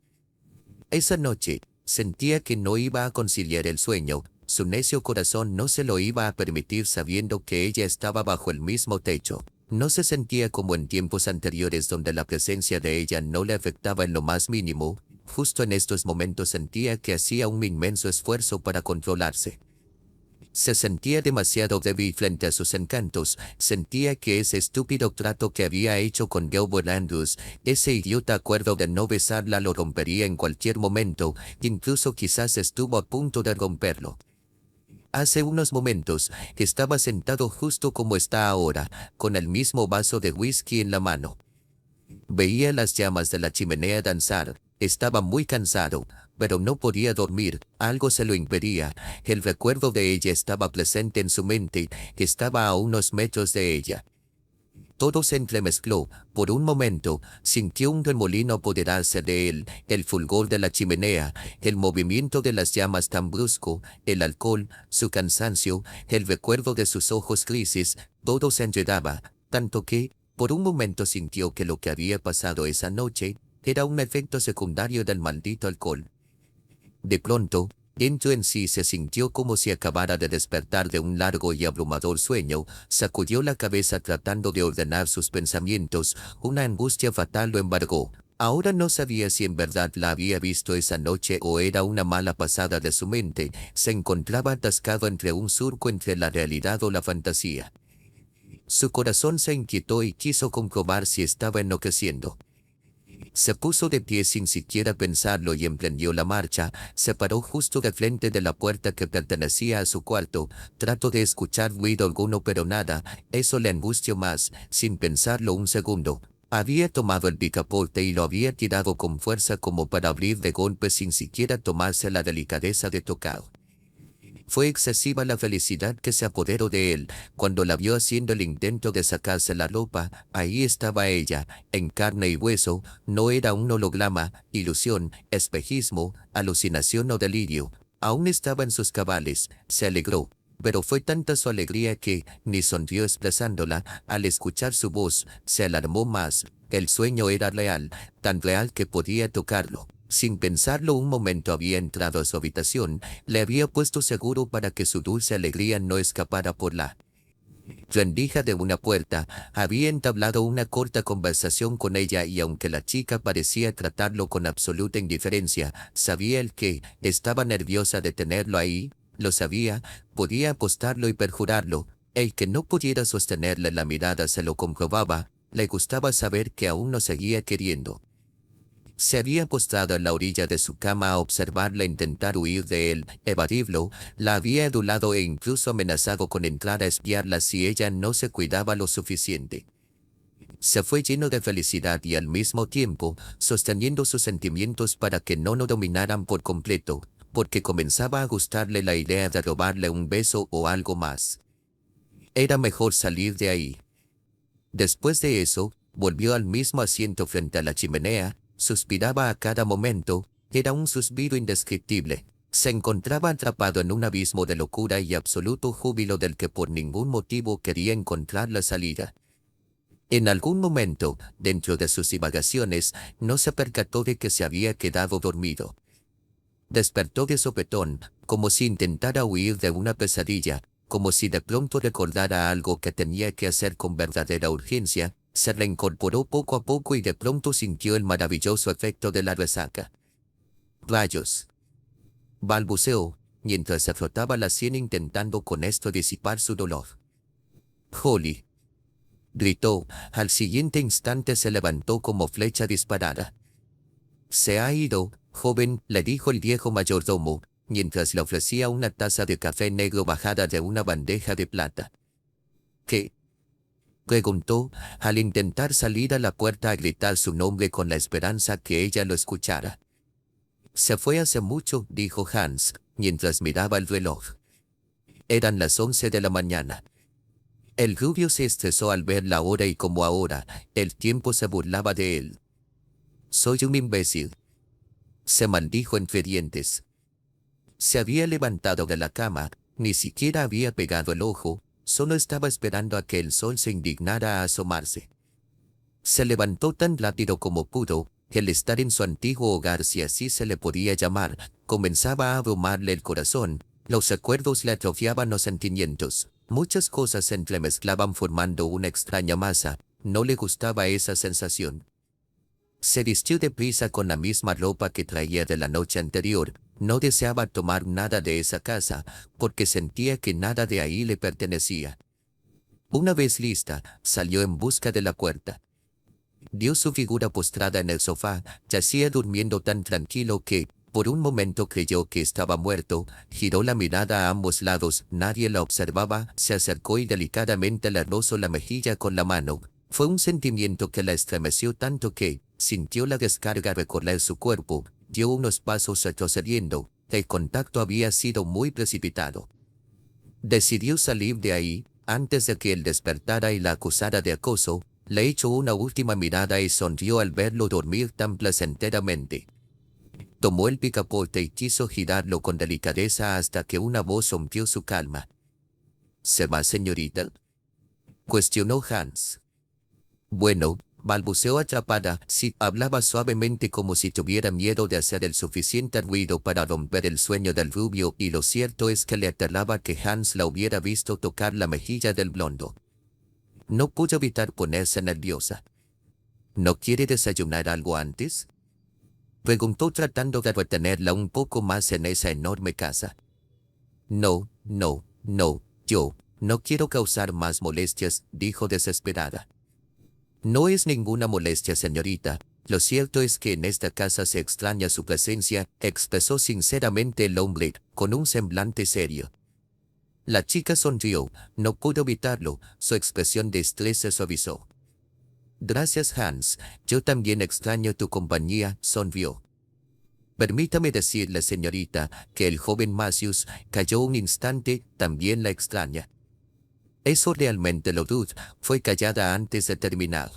Esa noche, sentía que no iba a conciliar el sueño, su necio corazón no se lo iba a permitir sabiendo que ella estaba bajo el mismo techo. No se sentía como en tiempos anteriores donde la presencia de ella no le afectaba en lo más mínimo, justo en estos momentos sentía que hacía un inmenso esfuerzo para controlarse. Se sentía demasiado débil frente a sus encantos, sentía que ese estúpido trato que había hecho con Gilbert Andrews, ese idiota acuerdo de no besarla lo rompería en cualquier momento, incluso quizás estuvo a punto de romperlo. Hace unos momentos, estaba sentado justo como está ahora, con el mismo vaso de whisky en la mano. Veía las llamas de la chimenea danzar, estaba muy cansado, pero no podía dormir, algo se lo impedía, el recuerdo de ella estaba presente en su mente, estaba a unos metros de ella. Todo se entremezcló, por un momento, sintió un remolino apoderarse de él, el fulgor de la chimenea, el movimiento de las llamas tan brusco, el alcohol, su cansancio, el recuerdo de sus ojos grises, todo se enredaba, tanto que, por un momento sintió que lo que había pasado esa noche, era un efecto secundario del maldito alcohol. De pronto, dentro en sí se sintió como si acabara de despertar de un largo y abrumador sueño, sacudió la cabeza tratando de ordenar sus pensamientos, una angustia fatal lo embargó. Ahora no sabía si en verdad la había visto esa noche o era una mala pasada de su mente, se encontraba atascado entre un surco entre la realidad o la fantasía. Su corazón se inquietó y quiso comprobar si estaba enloqueciendo. Se puso de pie sin siquiera pensarlo y emprendió la marcha, se paró justo de frente de la puerta que pertenecía a su cuarto, trató de escuchar ruido alguno pero nada, eso le angustió más, sin pensarlo un segundo. Había tomado el picaporte y lo había tirado con fuerza como para abrir de golpe sin siquiera tomarse la delicadeza de tocar. Fue excesiva la felicidad que se apoderó de él, cuando la vio haciendo el intento de sacarse la ropa, ahí estaba ella, en carne y hueso, no era un holograma, ilusión, espejismo, alucinación o delirio, aún estaba en sus cabales, se alegró, pero fue tanta su alegría que, ni sonrió expresándola, al escuchar su voz, se alarmó más, el sueño era real, tan real que podía tocarlo. Sin pensarlo un momento había entrado a su habitación, le había puesto seguro para que su dulce alegría no escapara por la rendija de una puerta, había entablado una corta conversación con ella y aunque la chica parecía tratarlo con absoluta indiferencia, sabía él que estaba nerviosa de tenerlo ahí, lo sabía, podía apostarlo y perjurarlo, el que no pudiera sostenerle la mirada se lo comprobaba, le gustaba saber que aún lo seguía queriendo. Se había postrado en la orilla de su cama a observarla intentar huir de él, evadirlo, la había adulado e incluso amenazado con entrar a espiarla si ella no se cuidaba lo suficiente. Se fue lleno de felicidad y al mismo tiempo, sosteniendo sus sentimientos para que no lo dominaran por completo, porque comenzaba a gustarle la idea de robarle un beso o algo más. Era mejor salir de ahí. Después de eso, volvió al mismo asiento frente a la chimenea, suspiraba a cada momento, era un suspiro indescriptible. Se encontraba atrapado en un abismo de locura y absoluto júbilo del que por ningún motivo quería encontrar la salida. En algún momento, dentro de sus divagaciones, no se percató de que se había quedado dormido. Despertó de sopetón, como si intentara huir de una pesadilla, como si de pronto recordara algo que tenía que hacer con verdadera urgencia, se reincorporó poco a poco y de pronto sintió el maravilloso efecto de la resaca. «Rayos», balbuceó, mientras se frotaba la sien intentando con esto disipar su dolor. «Holly», gritó, al siguiente instante se levantó como flecha disparada. «Se ha ido, joven», le dijo el viejo mayordomo, mientras le ofrecía una taza de café negro bajada de una bandeja de plata. ¿Qué?, preguntó, al intentar salir a la puerta a gritar su nombre con la esperanza que ella lo escuchara. Se fue hace mucho, dijo Hans, mientras miraba el reloj. Eran las 11 de la mañana. El rubio se estresó al ver la hora y como ahora, el tiempo se burlaba de él. Soy un imbécil, se maldijo entre dientes. Se había levantado de la cama, ni siquiera había pegado el ojo, solo estaba esperando a que el sol se indignara a asomarse. Se levantó tan rápido como pudo, que el estar en su antiguo hogar, si así se le podía llamar, comenzaba a abrumarle el corazón. Los recuerdos le atrofiaban los sentimientos. Muchas cosas se entremezclaban formando una extraña masa. No le gustaba esa sensación. Se vistió deprisa con la misma ropa que traía de la noche anterior. No deseaba tomar nada de esa casa, porque sentía que nada de ahí le pertenecía. Una vez lista, salió en busca de la puerta. Vio su figura postrada en el sofá, yacía durmiendo tan tranquilo que, por un momento creyó que estaba muerto. Giró la mirada a ambos lados, nadie la observaba, se acercó y delicadamente le rozó la mejilla con la mano. Fue un sentimiento que la estremeció tanto que sintió la descarga recorrer su cuerpo, dio unos pasos retrocediendo. El contacto había sido muy precipitado. Decidió salir de ahí, antes de que él despertara y la acusara de acoso. Le echó una última mirada y sonrió al verlo dormir tan placenteramente. Tomó el picaporte y quiso girarlo con delicadeza hasta que una voz rompió su calma. ¿Se va, señorita?, cuestionó Hans. Bueno, balbuceó atrapada. Sí, hablaba suavemente como si tuviera miedo de hacer el suficiente ruido para romper el sueño del rubio, y lo cierto es que le aterraba que Hans la hubiera visto tocar la mejilla del blondo. No pudo evitar ponerse nerviosa. ¿No quiere desayunar algo antes?, preguntó tratando de retenerla un poco más en esa enorme casa. No, yo no quiero causar más molestias, dijo desesperada. No es ninguna molestia, señorita. Lo cierto es que en esta casa se extraña su presencia, expresó sinceramente el hombre, con un semblante serio. La chica sonrió, no pudo evitarlo, su expresión de estrés se suavizó. Gracias, Hans, yo también extraño tu compañía, sonrió. Permítame decirle, señorita, que el joven Matthews calló un instante, también la extraña. Eso realmente lo dudo, fue callada antes de terminar.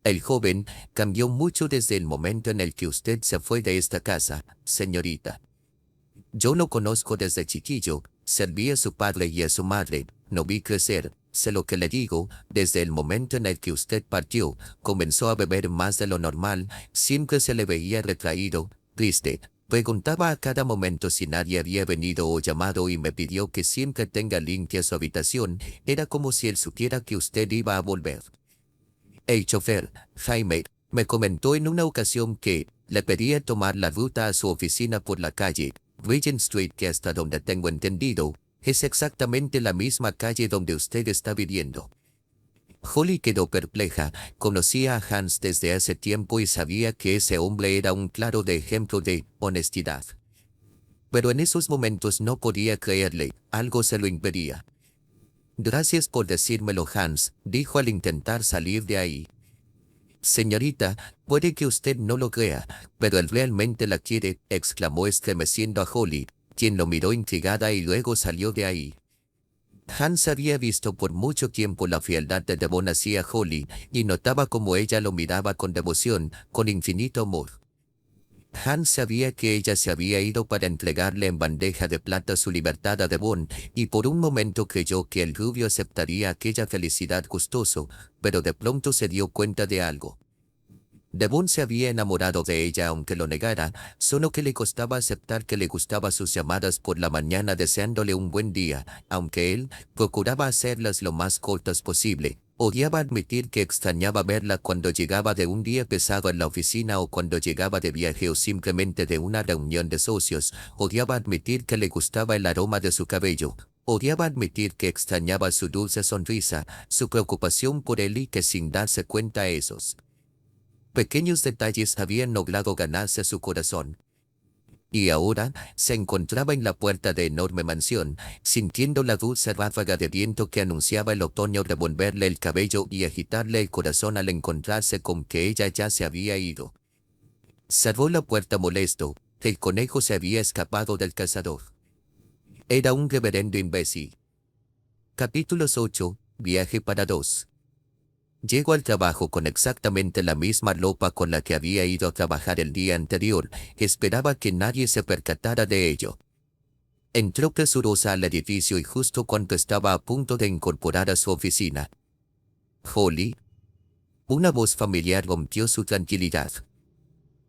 El joven cambió mucho desde el momento en el que usted se fue de esta casa, señorita. Yo lo conozco desde chiquillo, serví a su padre y a su madre, no vi crecer. Sé lo que le digo, desde el momento en el que usted partió, comenzó a beber más de lo normal, siempre se le veía retraído, triste. Preguntaba a cada momento si nadie había venido o llamado y me pidió que siempre tenga limpia su habitación. Era como si él supiera que usted iba a volver. El chofer, Jaime, me comentó en una ocasión que le pedía tomar la ruta a su oficina por la calle Regent Street, que hasta donde tengo entendido, es exactamente la misma calle donde usted está viviendo. Holly quedó perpleja. Conocía a Hans desde hace tiempo y sabía que ese hombre era un claro ejemplo de honestidad. Pero en esos momentos no podía creerle, algo se lo impedía. Gracias por decírmelo, Hans, dijo al intentar salir de ahí. Señorita, puede que usted no lo crea, pero él realmente la quiere, exclamó estremeciendo a Holly, quien lo miró intrigada y luego salió de ahí. Hans había visto por mucho tiempo la frialdad de Devon hacia Holly y notaba cómo ella lo miraba con devoción, con infinito amor. Hans sabía que ella se había ido para entregarle en bandeja de plata su libertad a Devon, y por un momento creyó que el rubio aceptaría aquella felicidad gustoso, pero de pronto se dio cuenta de algo. Devon se había enamorado de ella aunque lo negara, solo que le costaba aceptar que le gustaba sus llamadas por la mañana deseándole un buen día, aunque él procuraba hacerlas lo más cortas posible. Odiaba admitir que extrañaba verla cuando llegaba de un día pesado en la oficina o cuando llegaba de viaje o simplemente de una reunión de socios. Odiaba admitir que le gustaba el aroma de su cabello. Odiaba admitir que extrañaba su dulce sonrisa, su preocupación por él y que sin darse cuenta esos pequeños detalles habían logrado ganarse su corazón. y ahora se encontraba en la puerta de enorme mansión, sintiendo la dulce ráfaga de viento que anunciaba el otoño revolverle el cabello y agitarle el corazón al encontrarse con que ella ya se había ido. Cerró la puerta molesto. El conejo se había escapado del cazador. Era un reverendo imbécil. Capítulos 8. Viaje para dos. Llegó al trabajo con exactamente la misma ropa con la que había ido a trabajar el día anterior. Esperaba que nadie se percatara de ello. Entró presurosa al edificio y justo cuando estaba a punto de incorporar a su oficina. Holly. Una voz familiar rompió su tranquilidad.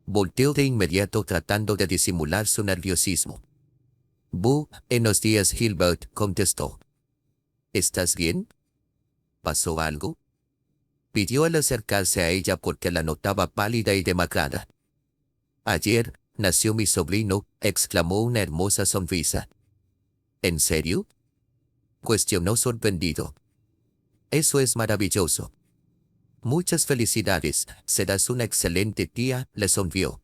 Volteó de inmediato tratando de disimular su nerviosismo. Buenos días, Gilbert, contestó. ¿Estás bien? ¿Pasó algo? Pidió al acercarse a ella porque la notaba pálida y demacrada. Ayer nació mi sobrino, exclamó una hermosa sonrisa. ¿En serio? Cuestionó sorprendido. Eso es maravilloso. Muchas felicidades, serás una excelente tía, le sonrió.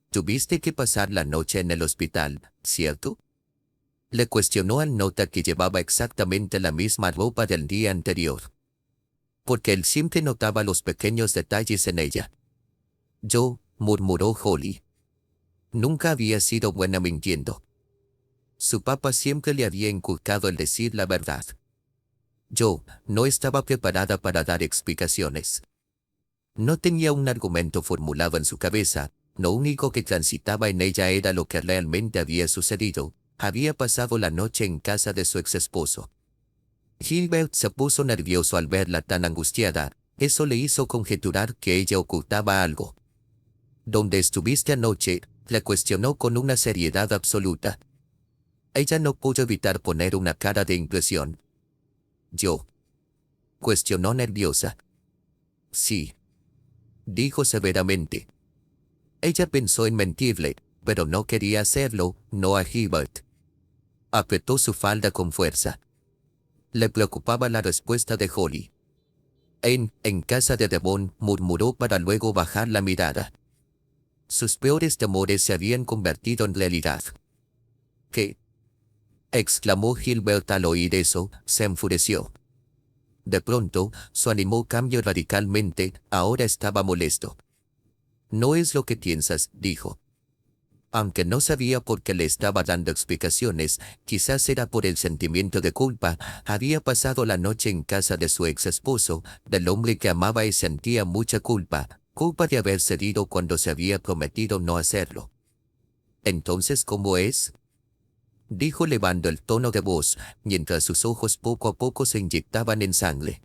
Tuviste que pasar la noche en el hospital, ¿cierto? Le cuestionó al nota que llevaba exactamente la misma ropa del día anterior. Porque él siempre notaba los pequeños detalles en ella. Yo, murmuró Holly. Nunca había sido buena mintiendo. Su papá siempre le había inculcado el decir la verdad. Yo no estaba preparada para dar explicaciones. No tenía un argumento formulado en su cabeza, lo único que transitaba en ella era lo que realmente había sucedido. Había pasado la noche en casa de su exesposo. Gilbert se puso nervioso al verla tan angustiada. Eso le hizo conjeturar que ella ocultaba algo. ¿Dónde estuviste anoche?, le cuestionó con una seriedad absoluta. Ella no pudo evitar poner una cara de impresión. ¿Yo?, cuestionó nerviosa. Sí, dijo severamente. Ella pensó en mentirle, pero no quería hacerlo, no a Gilbert. Apretó su falda con fuerza. Le preocupaba la respuesta de Holly. En casa de Devon, murmuró para luego bajar la mirada. Sus peores temores se habían convertido en realidad. ¿Qué?, exclamó Gilbert al oír eso, se enfureció. De pronto, su ánimo cambió radicalmente, ahora estaba molesto. No es lo que piensas, dijo. Aunque no sabía por qué le estaba dando explicaciones, quizás era por el sentimiento de culpa. Había pasado la noche en casa de su ex esposo, del hombre que amaba y sentía mucha culpa de haber cedido cuando se había prometido no hacerlo. ¿Entonces cómo es?, dijo elevando el tono de voz, mientras sus ojos poco a poco se inyectaban en sangre.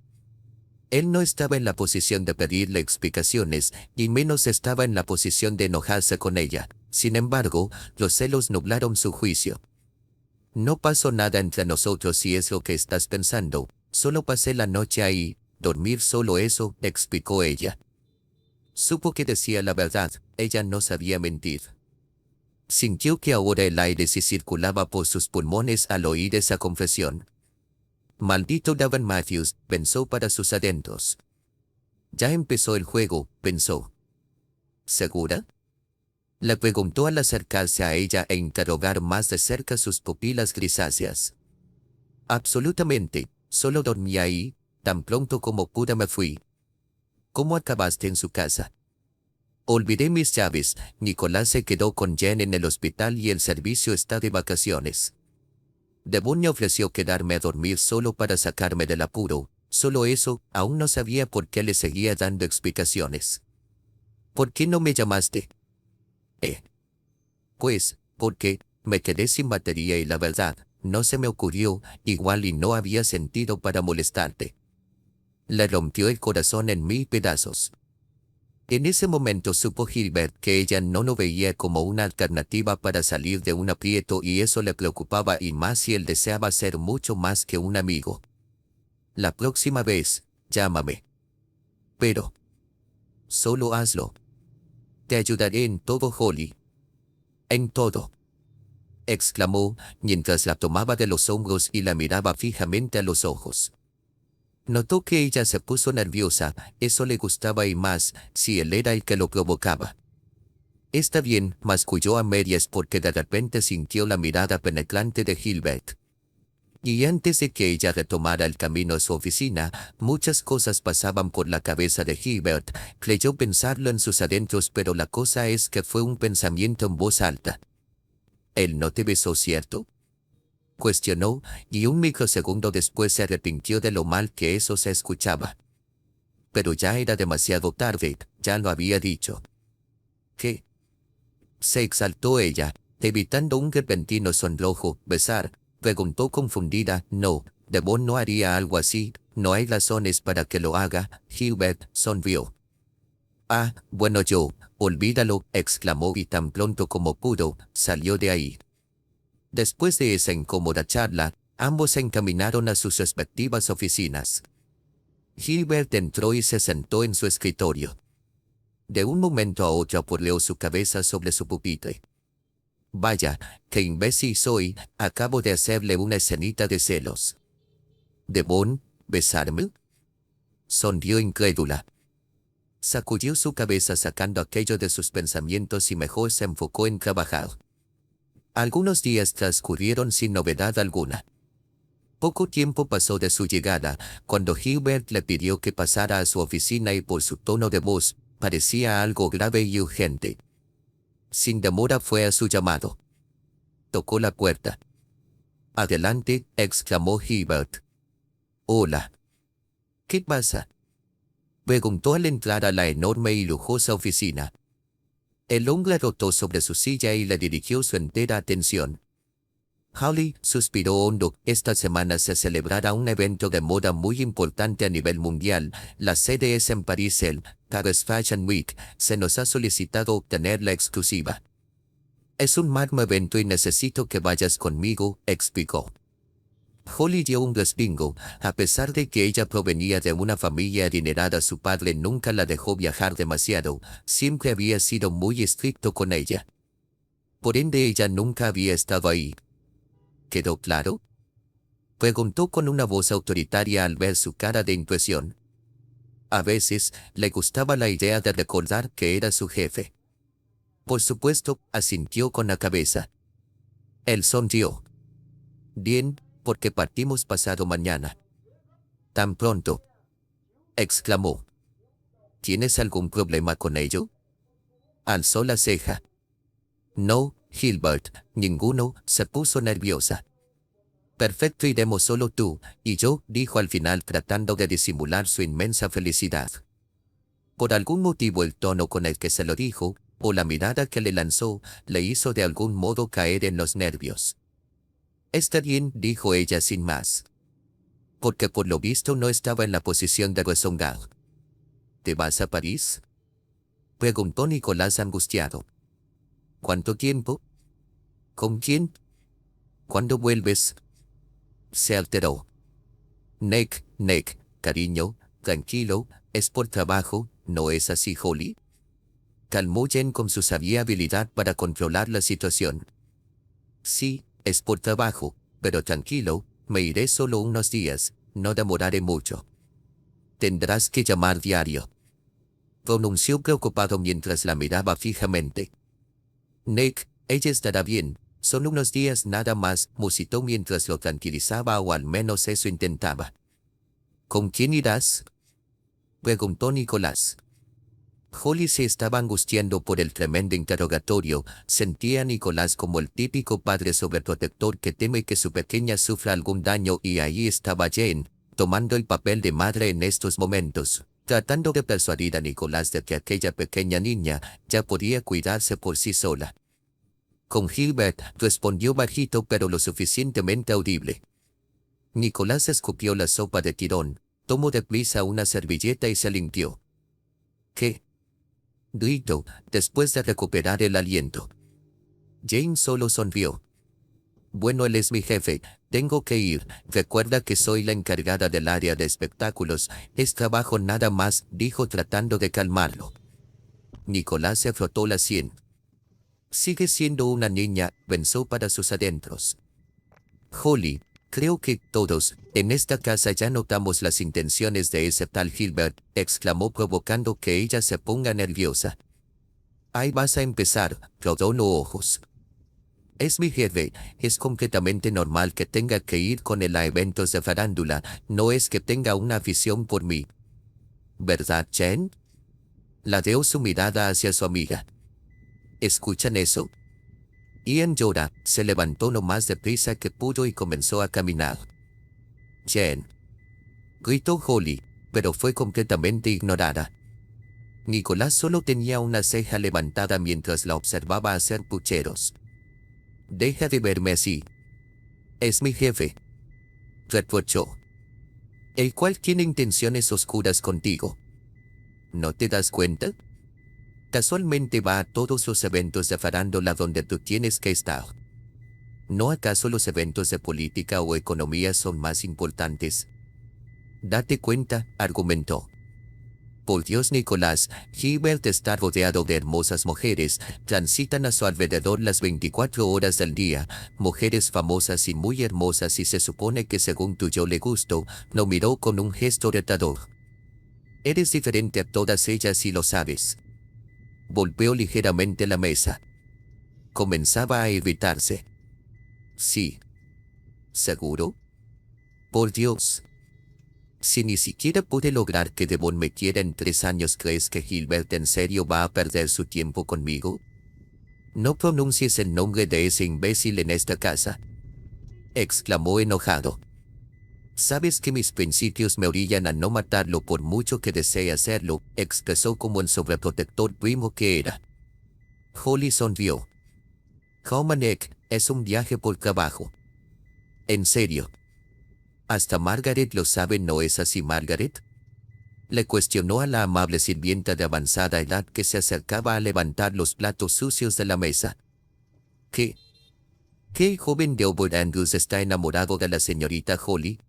Él no estaba en la posición de pedirle explicaciones, y menos estaba en la posición de enojarse con ella. Sin embargo, los celos nublaron su juicio. No pasó nada entre nosotros si es lo que estás pensando, solo pasé la noche ahí, dormir solo eso, explicó ella. Supo que decía la verdad, ella no sabía mentir. Sintió que ahora el aire se circulaba por sus pulmones al oír esa confesión. Maldito Davin Matthews, pensó para sus adentros. Ya empezó el juego, pensó. ¿Segura?, le preguntó al acercarse a ella e interrogar más de cerca sus pupilas grisáceas. Absolutamente, solo dormí ahí, tan pronto como pude me fui. ¿Cómo acabaste en su casa? Olvidé mis llaves. Nicolás se quedó con Jen en el hospital y el servicio está de vacaciones. Devon me ofreció quedarme a dormir solo para sacarme del apuro. Solo eso, aún no sabía por qué le seguía dando explicaciones. ¿Por qué no me llamaste? Pues, porque me quedé sin batería y la verdad, no se me ocurrió, igual y no había sentido para molestarte. Le rompió el corazón en 1000 pedazos. En ese momento supo Gilbert que ella no lo veía como una alternativa para salir de un aprieto y eso le preocupaba y más si él deseaba ser mucho más que un amigo. La próxima vez, llámame. Pero solo hazlo. Te ayudaré en todo, Holly. En todo, exclamó, mientras la tomaba de los hombros y la miraba fijamente a los ojos. Notó que ella se puso nerviosa, eso le gustaba y más, si él era el que lo provocaba. Está bien, masculló a medias porque de repente sintió la mirada penetrante de Gilbert. Y antes de que ella retomara el camino a su oficina, muchas cosas pasaban por la cabeza de Gilbert. Creyó pensarlo en sus adentros, pero la cosa es que fue un pensamiento en voz alta. ¿Él no te besó, cierto?, cuestionó, y un microsegundo después se arrepintió de lo mal que eso se escuchaba. Pero ya era demasiado tarde, ya lo había dicho. ¿Qué? Se exaltó ella, evitando un repentino sonrojo. ¿Besar?, preguntó confundida. No, Devon no haría algo así, no hay razones para que lo haga. Gilbert sonrió. Ah, bueno, olvídalo, exclamó y tan pronto como pudo, salió de ahí. Después de esa incómoda charla, ambos se encaminaron a sus respectivas oficinas. Gilbert entró y se sentó en su escritorio. De un momento a otro apoyó su cabeza sobre su pupitre. Vaya, qué imbécil soy, acabo de hacerle una escenita de celos. ¿Devon, besarme?, sonrió incrédula. Sacudió su cabeza sacando aquello de sus pensamientos y mejor se enfocó en trabajar. Algunos días transcurrieron sin novedad alguna. Poco tiempo pasó de su llegada, cuando Gilbert le pidió que pasara a su oficina y por su tono de voz, parecía algo grave y urgente. Sin demora fue a su llamado. Tocó la puerta. Adelante, exclamó Gilbert. Hola. ¿Qué pasa?, preguntó al entrar a la enorme y lujosa oficina. El hombre rotó sobre su silla y le dirigió su entera atención. Holly suspiró hondo. Esta semana se celebrará un evento de moda muy importante a nivel mundial. La sede es en París, el Paris Fashion Week. Se nos ha solicitado obtener la exclusiva. Es un magno evento y necesito que vayas conmigo, explicó. Holly dio un respingo. A pesar de que ella provenía de una familia adinerada, su padre nunca la dejó viajar demasiado. Siempre había sido muy estricto con ella. Por ende, ella nunca había estado ahí. ¿Quedó claro?, preguntó con una voz autoritaria al ver su cara de impresión. A veces, le gustaba la idea de recordar que era su jefe. Por supuesto, asintió con la cabeza. Él sonrió. Bien, porque partimos pasado mañana. ¿Tan pronto?, exclamó. ¿Tienes algún problema con ello?, alzó la ceja. No, Gilbert, ninguno, se puso nerviosa. Perfecto, iremos solo tú y yo, dijo al final tratando de disimular su inmensa felicidad. Por algún motivo el tono con el que se lo dijo, o la mirada que le lanzó, le hizo de algún modo caer en los nervios. Está bien, dijo ella sin más. Porque por lo visto no estaba en la posición de rezongar. ¿Te vas a París?, preguntó Nicolás angustiado. ¿Cuánto tiempo? ¿Con quién? ¿Cuándo vuelves? Se alteró. Nick, cariño, tranquilo, es por trabajo, ¿no es así, Holly?, calmó Jen con su sabia habilidad para controlar la situación. Sí, es por trabajo, pero tranquilo, me iré solo unos días, no demoraré mucho. Tendrás que llamar diario, pronunció preocupado mientras la miraba fijamente. Nick, ella estará bien, son unos días nada más, musitó mientras lo tranquilizaba, o al menos eso intentaba. ¿Con quién irás?, preguntó Nicolás. Holly se estaba angustiando por el tremendo interrogatorio. Sentía a Nicolás como el típico padre sobreprotector que teme que su pequeña sufra algún daño, y ahí estaba Jane, tomando el papel de madre en estos momentos, tratando de persuadir a Nicolás de que aquella pequeña niña ya podía cuidarse por sí sola. Con Gilbert, respondió bajito pero lo suficientemente audible. Nicolás escupió la sopa de tirón, tomó deprisa una servilleta y se limpió. ¿Qué?, gritó, después de recuperar el aliento. Jane solo sonrió. Bueno, él es mi jefe, tengo que ir, recuerda que soy la encargada del área de espectáculos, es trabajo nada más, dijo tratando de calmarlo. Nicolás se frotó la sien. Sigue siendo una niña, pensó para sus adentros. Holly, creo que todos, en esta casa ya notamos las intenciones de ese tal Gilbert, exclamó provocando que ella se ponga nerviosa. Ahí vas a empezar, rodó los ojos. Es mi jefe, es completamente normal que tenga que ir con él a eventos de farándula, no es que tenga una afición por mí. ¿Verdad, Jen? Ladeó su mirada hacia su amiga. ¿Escuchan eso? Ian llora, se levantó lo más deprisa que pudo y comenzó a caminar. Jen. Gritó Holly, pero fue completamente ignorada. Nicolás solo tenía una ceja levantada mientras la observaba hacer pucheros. Deja de verme así. Es mi jefe. Reprochó. El cual tiene intenciones oscuras contigo. ¿No te das cuenta? Casualmente va a todos los eventos de farándula donde tú tienes que estar. ¿No acaso los eventos de política o economía son más importantes? Date cuenta, argumentó. Por Dios, Nicolás, Gilbert está rodeado de hermosas mujeres, transitan a su alrededor las 24 horas del día, mujeres famosas y muy hermosas y se supone que según tu yo le gusto, lo miró con un gesto retador. Eres diferente a todas ellas y lo sabes. Golpeó ligeramente la mesa. Comenzaba a irritarse. Sí. ¿Seguro? Por Dios. Si ni siquiera pude lograr que Devon me quiera en 3 años, ¿crees que Gilbert en serio va a perder su tiempo conmigo? No pronuncies el nombre de ese imbécil en esta casa. Exclamó enojado. Sabes que mis principios me orillan a no matarlo por mucho que desee hacerlo, expresó como el sobreprotector primo que era. Holly sonrió. Comanek, es un viaje por trabajo. En serio. Hasta Margaret lo sabe, ¿no es así, Margaret? Le cuestionó a la amable sirvienta de avanzada edad que se acercaba a levantar los platos sucios de la mesa. ¿Qué? ¿Qué el joven de Albert Andrews está enamorado de la señorita Holly?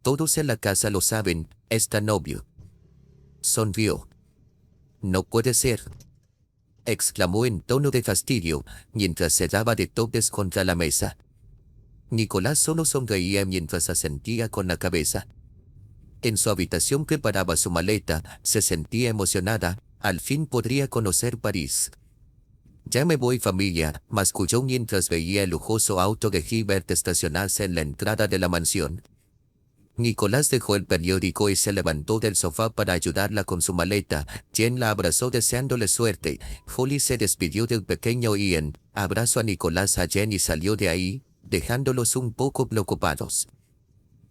Todos en la casa lo saben, es tan obvio. Sonrió. No puede ser. Exclamó en tono de fastidio, mientras se daba de topes contra la mesa. Nicolás solo sonreía mientras asentía con la cabeza. En su habitación preparaba su maleta, se sentía emocionada, al fin podría conocer París. Ya me voy, familia, masculló mientras veía el lujoso auto de Gilbert estacionarse en la entrada de la mansión. Nicolás dejó el periódico y se levantó del sofá para ayudarla con su maleta. Jen la abrazó deseándole suerte. Holly se despidió del pequeño Ian, abrazó a Nicolás a Jen y salió de ahí, dejándolos un poco preocupados.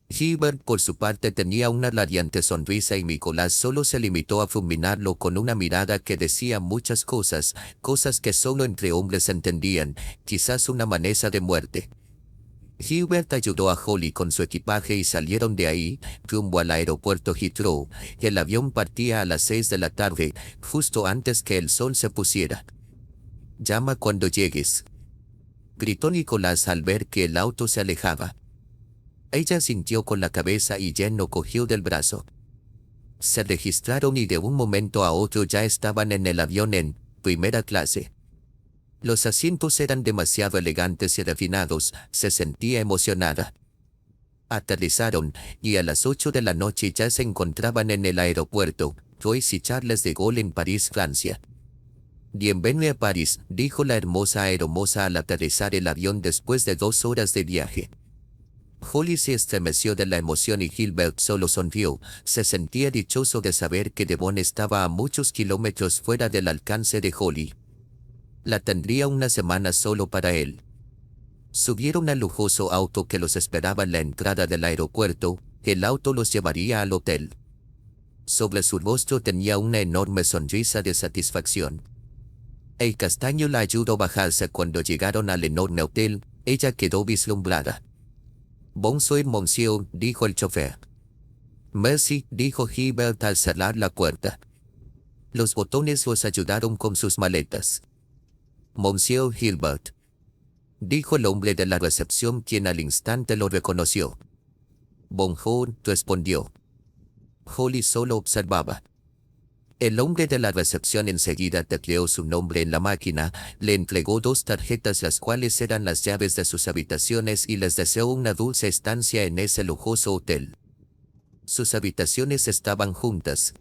Gilbert por su parte tenía una radiante sonrisa y Nicolás solo se limitó a fulminarlo con una mirada que decía muchas cosas, cosas que solo entre hombres entendían, quizás una amenaza de muerte. Gilbert ayudó a Holly con su equipaje y salieron de ahí, rumbo al aeropuerto Heathrow. El avión partía a las 6 de la tarde, justo antes que el sol se pusiera. Llama cuando llegues, gritó Nicolás al ver que el auto se alejaba. Ella sintió con la cabeza y Jen lo cogió del brazo. Se registraron y de un momento a otro ya estaban en el avión en primera clase. Los asientos eran demasiado elegantes y refinados, se sentía emocionada. Aterrizaron, y a las 8 de la noche ya se encontraban en el aeropuerto, Joyce y Charles de Gaulle en París, Francia. Bienvenue a París, dijo la hermosa aeromoza al aterrizar el avión después de 2 horas de viaje. Holly se estremeció de la emoción y Gilbert solo sonrió, se sentía dichoso de saber que Devon estaba a muchos kilómetros fuera del alcance de Holly. La tendría una semana solo para él. Subieron al lujoso auto que los esperaba en la entrada del aeropuerto, el auto los llevaría al hotel. Sobre su rostro tenía una enorme sonrisa de satisfacción. El castaño la ayudó a bajarse cuando llegaron al enorme hotel, ella quedó vislumbrada. Bonsoir, monsieur, dijo el chofer. Merci, dijo Gilbert al cerrar la puerta. Los botones los ayudaron con sus maletas. Monsieur Gilbert, dijo el hombre de la recepción, quien al instante lo reconoció. Bonjour, respondió. Holly solo observaba. El hombre de la recepción enseguida tecleó su nombre en la máquina, le entregó 2 tarjetas las cuales eran las llaves de sus habitaciones y les deseó una dulce estancia en ese lujoso hotel. Sus habitaciones estaban juntas.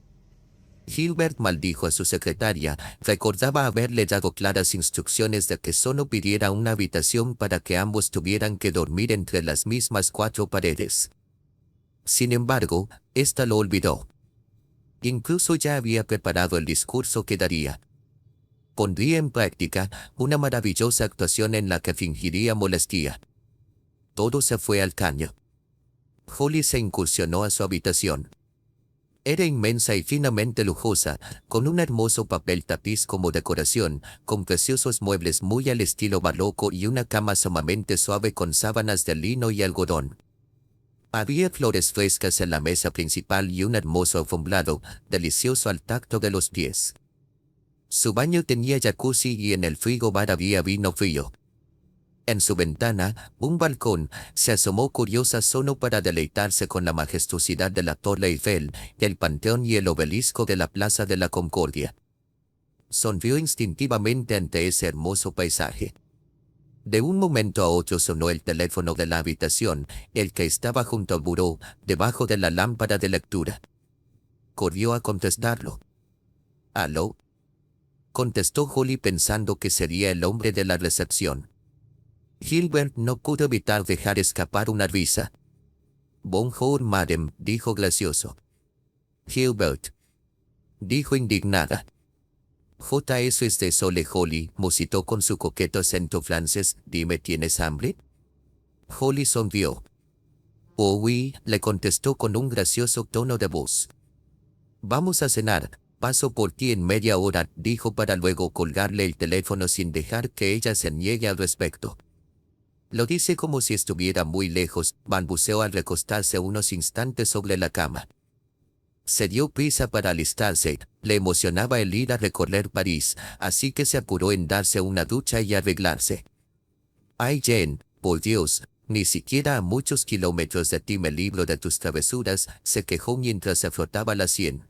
Gilbert maldijo a su secretaria, recordaba haberle dado claras instrucciones de que solo pidiera una habitación para que ambos tuvieran que dormir entre las mismas 4 paredes. Sin embargo, ésta lo olvidó. Incluso ya había preparado el discurso que daría. Pondría en práctica una maravillosa actuación en la que fingiría molestia. Todo se fue al caño. Holly se incursionó a su habitación. Era inmensa y finamente lujosa, con un hermoso papel tapiz como decoración, con preciosos muebles muy al estilo barroco y una cama sumamente suave con sábanas de lino y algodón. Había flores frescas en la mesa principal y un hermoso alfombrado, delicioso al tacto de los pies. Su baño tenía jacuzzi y en el frigobar había vino frío. En su ventana, un balcón, se asomó curiosa solo para deleitarse con la majestuosidad de la Torre Eiffel, el Panteón y el obelisco de la Plaza de la Concordia. Sonrió instintivamente ante ese hermoso paisaje. De un momento a otro sonó el teléfono de la habitación, el que estaba junto al buró, debajo de la lámpara de lectura. Corrió a contestarlo. «¿Aló?», contestó Holly pensando que sería el hombre de la recepción. Gilbert no pudo evitar dejar escapar una risa. «Bonjour, madame», dijo gracioso. «Gilbert», dijo indignada. «JS es de Sole Holly», musitó con su coqueto acento francés. «Dime, ¿tienes hambre?». Holly sonrió. «Oh oui», le contestó con un gracioso tono de voz. «Vamos a cenar, paso por ti en media hora», dijo para luego colgarle el teléfono sin dejar que ella se niegue al respecto. «Lo dice como si estuviera muy lejos», balbuceó al recostarse unos instantes sobre la cama. Se dio prisa para alistarse, le emocionaba el ir a recorrer París, así que se apuró en darse una ducha y arreglarse. «Ay, Jane, por Dios, ni siquiera a muchos kilómetros de ti me libro de tus travesuras», se quejó mientras se frotaba la sien.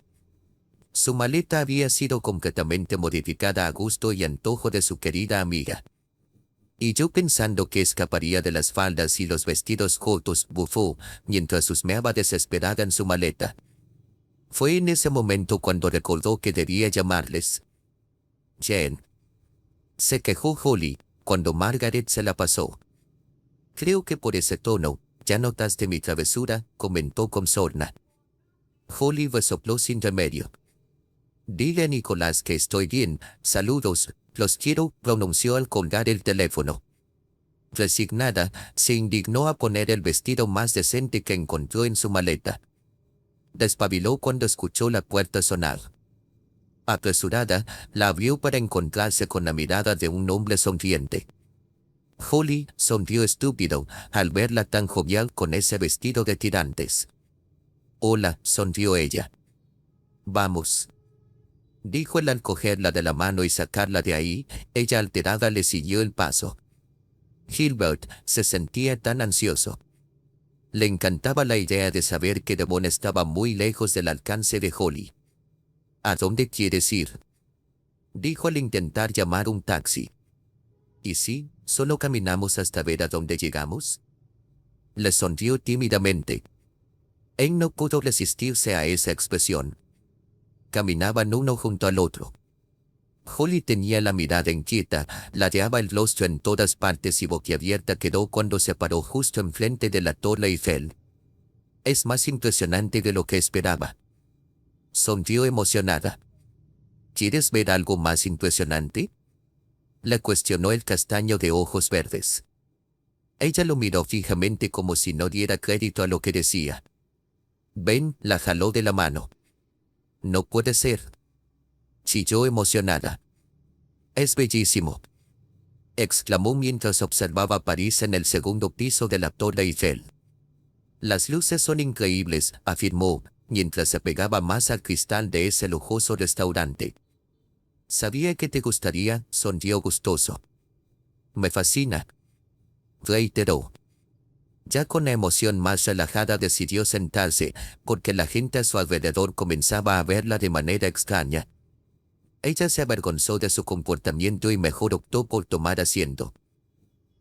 Su maleta había sido completamente modificada a gusto y antojo de su querida amiga. «Y yo pensando que escaparía de las faldas y los vestidos cortos», bufó, mientras husmeaba desesperada en su maleta. Fue en ese momento cuando recordó que debía llamarles. «Jane», se quejó Holly, cuando Margaret se la pasó. «Creo que por ese tono, ya notaste mi travesura», comentó con sorna. Holly resopló sin remedio. «Dile a Nicolás que estoy bien, saludos, los quiero», pronunció al colgar el teléfono. Resignada, se indignó a poner el vestido más decente que encontró en su maleta. Despabiló cuando escuchó la puerta sonar. Apresurada, la abrió para encontrarse con la mirada de un hombre sonriente. Holly sonrió estúpido al verla tan jovial con ese vestido de tirantes. «Hola», sonrió ella. «Vamos», dijo él al cogerla de la mano y sacarla de ahí. Ella alterada le siguió el paso. Gilbert se sentía tan ansioso. Le encantaba la idea de saber que Devon estaba muy lejos del alcance de Holly. «¿A dónde quieres ir?», dijo al intentar llamar un taxi. «¿Y si solo caminamos hasta ver a dónde llegamos?». Le sonrió tímidamente. Él no pudo resistirse a esa expresión. Caminaban uno junto al otro. Holly tenía la mirada inquieta, ladeaba el rostro en todas partes y boquiabierta quedó cuando se paró justo enfrente de la Torre Eiffel. «Es más impresionante de lo que esperaba», sonrió emocionada. «¿Quieres ver algo más impresionante?», le cuestionó el castaño de ojos verdes. Ella lo miró fijamente como si no diera crédito a lo que decía. «Ven», la jaló de la mano. «No puede ser», chilló emocionada. «Es bellísimo», exclamó mientras observaba París en el segundo piso de la Torre Eiffel. «Las luces son increíbles», afirmó, mientras se pegaba más al cristal de ese lujoso restaurante. «Sabía que te gustaría», sonrió gustoso. «Me fascina», reiteró. Ya con la emoción más relajada decidió sentarse, porque la gente a su alrededor comenzaba a verla de manera extraña. Ella se avergonzó de su comportamiento y mejor optó por tomar asiento.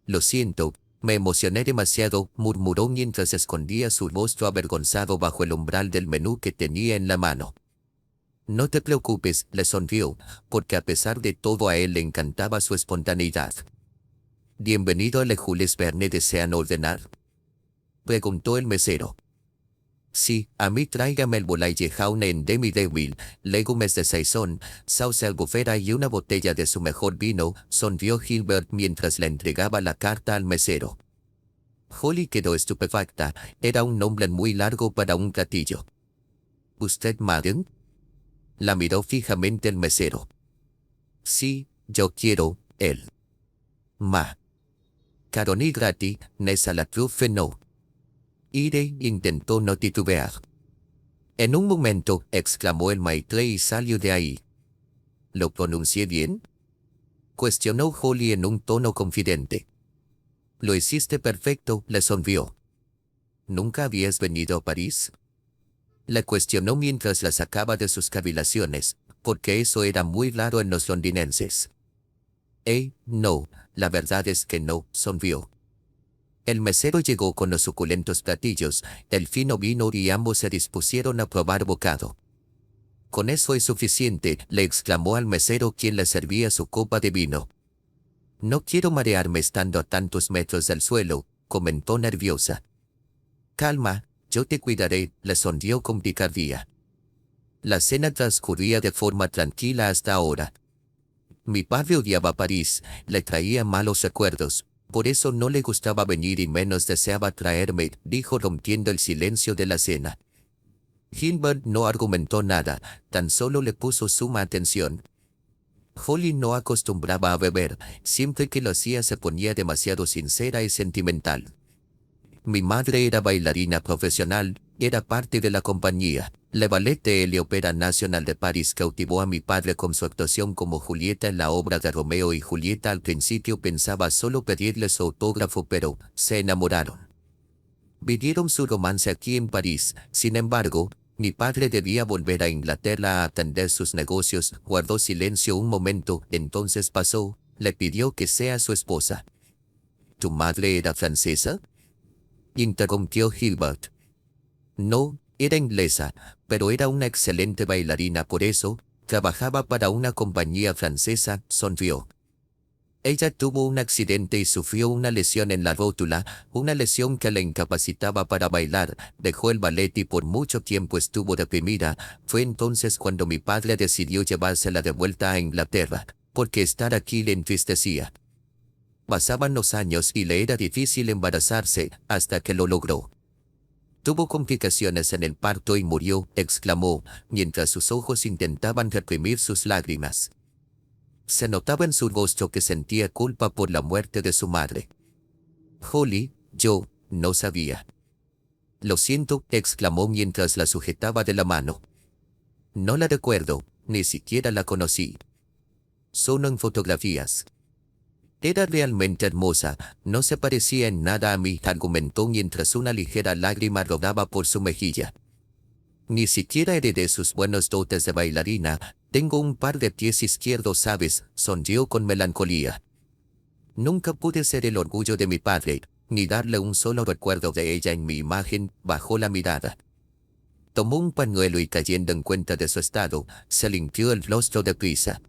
«Lo siento, me emocioné demasiado», murmuró mientras escondía su rostro avergonzado bajo el umbral del menú que tenía en la mano. No te preocupes, le sonrió, porque a pesar de todo a él le encantaba su espontaneidad. Bienvenido a Le Jules Verne, ¿desean ordenar?, preguntó el mesero. Sí, a mí tráigame el volaille jaune en demi-devil, legumes de saison, sauce albufera y una botella de su mejor vino, sonrió Gilbert mientras le entregaba la carta al mesero. Holly quedó estupefacta, era un nombre muy largo para un platillo. ¿Usted, Madden? La miró fijamente el mesero. Sí, yo quiero, él. Ma. Caroni grati, nessa la truffe no. Ire intentó no titubear. En un momento, exclamó el maitre y salió de ahí. ¿Lo pronuncié bien?, cuestionó Holly en un tono confidente. Lo hiciste perfecto, le sonrió. ¿Nunca habías venido a París?, le cuestionó mientras la sacaba de sus cavilaciones, porque eso era muy raro en los londinenses. No, la verdad es que no, sonrió. El mesero llegó con los suculentos platillos, el fino vino y ambos se dispusieron a probar bocado. Con eso es suficiente, le exclamó al mesero quien le servía su copa de vino. No quiero marearme estando a tantos metros del suelo, comentó nerviosa. Calma, yo te cuidaré, le sonrió con picardía. La cena transcurría de forma tranquila hasta ahora. Mi padre odiaba París, le traía malos recuerdos, por eso no le gustaba venir y menos deseaba traerme, dijo rompiendo el silencio de la cena. Gilbert no argumentó nada, tan solo le puso suma atención. Holly no acostumbraba a beber, siempre que lo hacía se ponía demasiado sincera y sentimental. Mi madre era bailarina profesional, era parte de la compañía. Le Ballet de l'Opéra Nacional de París cautivó a mi padre con su actuación como Julieta en la obra de Romeo y Julieta. Al principio pensaba solo pedirle su autógrafo, pero se enamoraron. Vivieron su romance aquí en París. Sin embargo, mi padre debía volver a Inglaterra a atender sus negocios. Guardó silencio un momento, entonces pasó, le pidió que sea su esposa. ¿Tu madre era francesa?, interrumpió Gilbert. No, era inglesa, pero era una excelente bailarina, por eso, trabajaba para una compañía francesa, sonrió. Ella tuvo un accidente y sufrió una lesión en la rótula, una lesión que la incapacitaba para bailar, dejó el ballet y por mucho tiempo estuvo deprimida. Fue entonces cuando mi padre decidió llevársela de vuelta a Inglaterra, porque estar aquí le entristecía. Pasaban los años y le era difícil embarazarse, hasta que lo logró. Tuvo complicaciones en el parto y murió, exclamó, mientras sus ojos intentaban reprimir sus lágrimas. Se notaba en su rostro que sentía culpa por la muerte de su madre. Holly, yo no sabía. Lo siento, exclamó mientras la sujetaba de la mano. No la recuerdo, ni siquiera la conocí. Solo en fotografías. Era realmente hermosa, no se parecía en nada a mí, argumentó mientras una ligera lágrima rodaba por su mejilla. Ni siquiera heredé sus buenos dotes de bailarina, tengo un par de pies izquierdos, ¿sabes?, sonrió con melancolía. Nunca pude ser el orgullo de mi padre, ni darle un solo recuerdo de ella en mi imagen. Bajó la mirada. Tomó un pañuelo y, cayendo en cuenta de su estado, se limpió el rostro deprisa.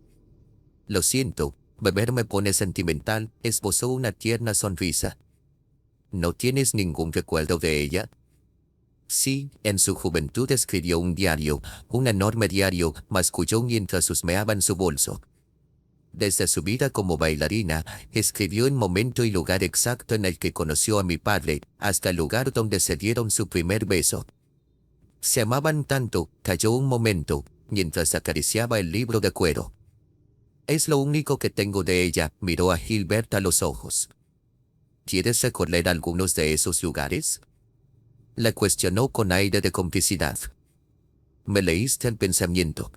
Lo siento, beber me pone sentimental, esbozó una tierna sonrisa. ¿No tienes ningún recuerdo de ella? Sí, en su juventud escribió un diario, un enorme diario, masculló mientras husmeaba en su bolso. Desde su vida como bailarina, escribió el momento y lugar exacto en el que conoció a mi padre, hasta el lugar donde se dieron su primer beso. Se amaban tanto, calló un momento, mientras acariciaba el libro de cuero. Es lo único que tengo de ella, miró a Gilbert a los ojos. ¿Quieres recorrer algunos de esos lugares?, le cuestionó con aire de complicidad. Me leíste el pensamiento.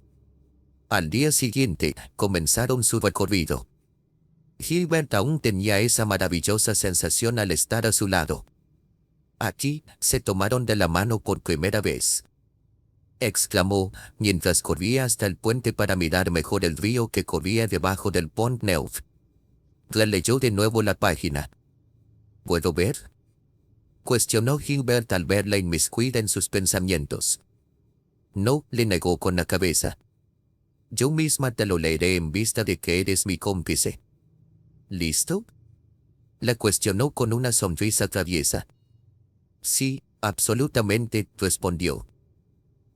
Al día siguiente, comenzaron su recorrido. Gilbert aún tenía esa maravillosa sensación al estar a su lado. Aquí, se tomaron de la mano por primera vez. Exclamó, mientras corría hasta el puente para mirar mejor el río que corría debajo del Pont Neuf. Releyó de nuevo la página. ¿Puedo ver?, cuestionó Gilbert al verla inmiscuida en sus pensamientos. No, le negó con la cabeza. Yo misma te lo leeré en vista de que eres mi cómplice. ¿Listo? La cuestionó con una sonrisa traviesa. Sí, absolutamente, respondió.